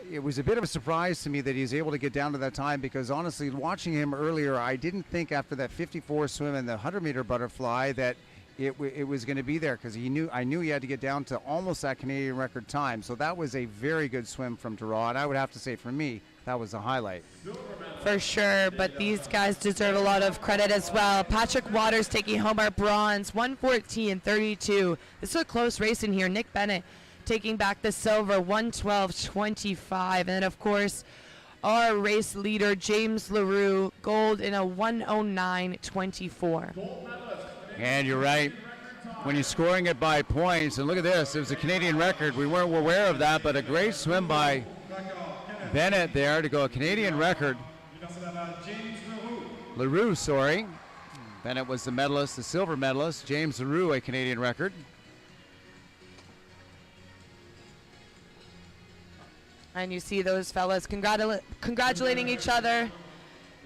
it was a bit of a surprise to me that he was able to get down to that time, because honestly, watching him earlier, I didn't think after that 54 swim and the 100-meter butterfly that it was going to be there, because I knew he had to get down to almost that Canadian record time. So that was a very good swim from Dara, and I would have to say for me, that was a highlight. For sure, but these guys deserve a lot of credit as well. Patrick Waters taking home our bronze, 1:14.32. This is a close race in here. Nick Bennett taking back the silver, 1:12.25. And then, of course, our race leader, James LaRue, gold in a 1:09.24. And you're right. When you're scoring it by points, and look at this, it was a Canadian record. We weren't aware of that, but a great swim by Bennett there to go a Canadian record. LaRue, sorry. Bennett was the medalist, the silver medalist. James LaRue, a Canadian record. And you see those fellas congratulating each other,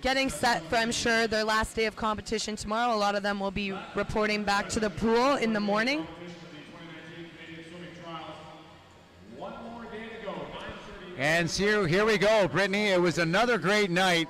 getting set for, I'm sure, their last day of competition tomorrow. A lot of them will be reporting back to the pool in the morning. And here we go, Brittany. It was another great night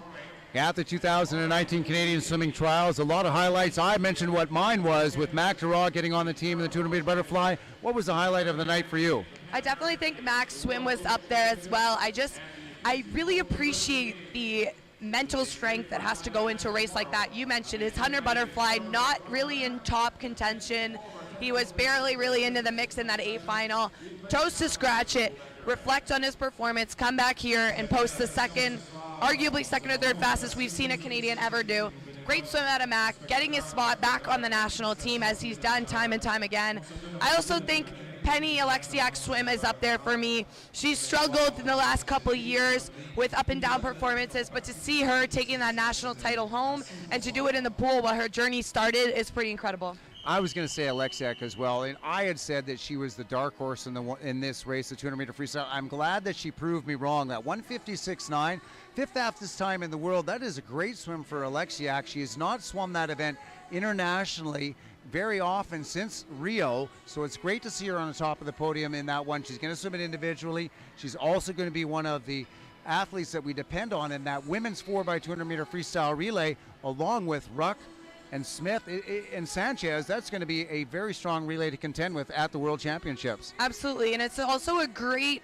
at the 2019 Canadian Swimming Trials. A lot of highlights. I mentioned what mine was with Mac Duraw getting on the team in the 200-meter butterfly. What was the highlight of the night for you? I definitely think Mac's swim was up there as well. I really appreciate the mental strength that has to go into a race like that. You mentioned his 100 butterfly, not really in top contention. He was barely really into the mix in that A final. Chose to scratch it, reflect on his performance, come back here and post the second, arguably second or third fastest we've seen a Canadian ever do. Great swim out of Mac, getting his spot back on the national team as he's done time and time again. I also think Penny Alexiak's swim is up there for me. She's struggled in the last couple of years with up and down performances, but to see her taking that national title home and to do it in the pool while her journey started is pretty incredible. I was going to say Alexiak as well, and I had said that she was the dark horse in this race, the 200-meter freestyle. I'm glad that she proved me wrong. That 1:56.9, fifth fastest time in the world. That is a great swim for Alexiak. She has not swum that event internationally very often since Rio, so it's great to see her on the top of the podium in that one. She's going to swim it individually. She's also going to be one of the athletes that we depend on in that women's 4x200-meter freestyle relay, along with Ruck and Smith and Sanchez. That's going to be a very strong relay to contend with at the World Championships. Absolutely, and it's also a great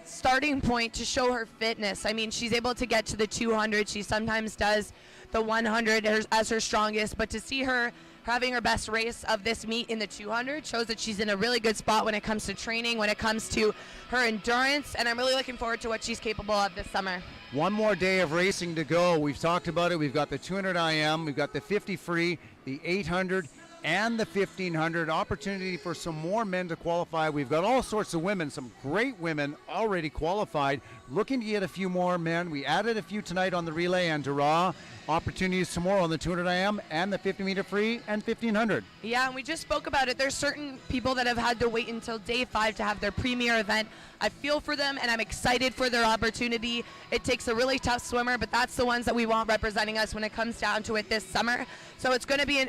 starting point to show her fitness. I mean, she's able to get to the 200. She sometimes does the 100 as her strongest, but to see her having her best race of this meet in the 200 shows that she's in a really good spot when it comes to training, when it comes to her endurance, and I'm really looking forward to what she's capable of this summer. One more day of racing to go. We've talked about it. We've got the 200 IM, we've got the 50 free, the 800, and the 1500. Opportunity for some more men to qualify. We've got all sorts of women, some great women already qualified. Looking to get a few more men. We added a few tonight on the relay and Duraw. Opportunities tomorrow on the 200 IM and the 50-meter free and 1500. Yeah, and we just spoke about it. There's certain people that have had to wait until day 5 to have their premier event. I feel for them, and I'm excited for their opportunity. It takes a really tough swimmer, but that's the ones that we want representing us when it comes down to it this summer. So it's going to be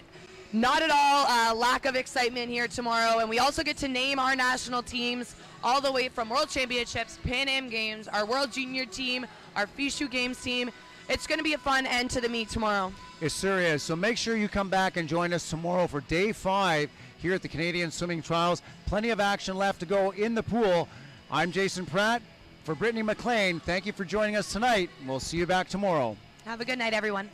not at all lack of excitement here tomorrow, and we also get to name our national teams all the way from World Championships, Pan Am Games, our World Junior team, our FISU Games team. It's going to be a fun end to the meet tomorrow. It sure is. So make sure you come back and join us tomorrow for day 5 here at the Canadian Swimming Trials. Plenty of action left to go in the pool. I'm Jason Pratt. For Brittany McLean, thank you for joining us tonight. We'll see you back tomorrow. Have a good night, everyone.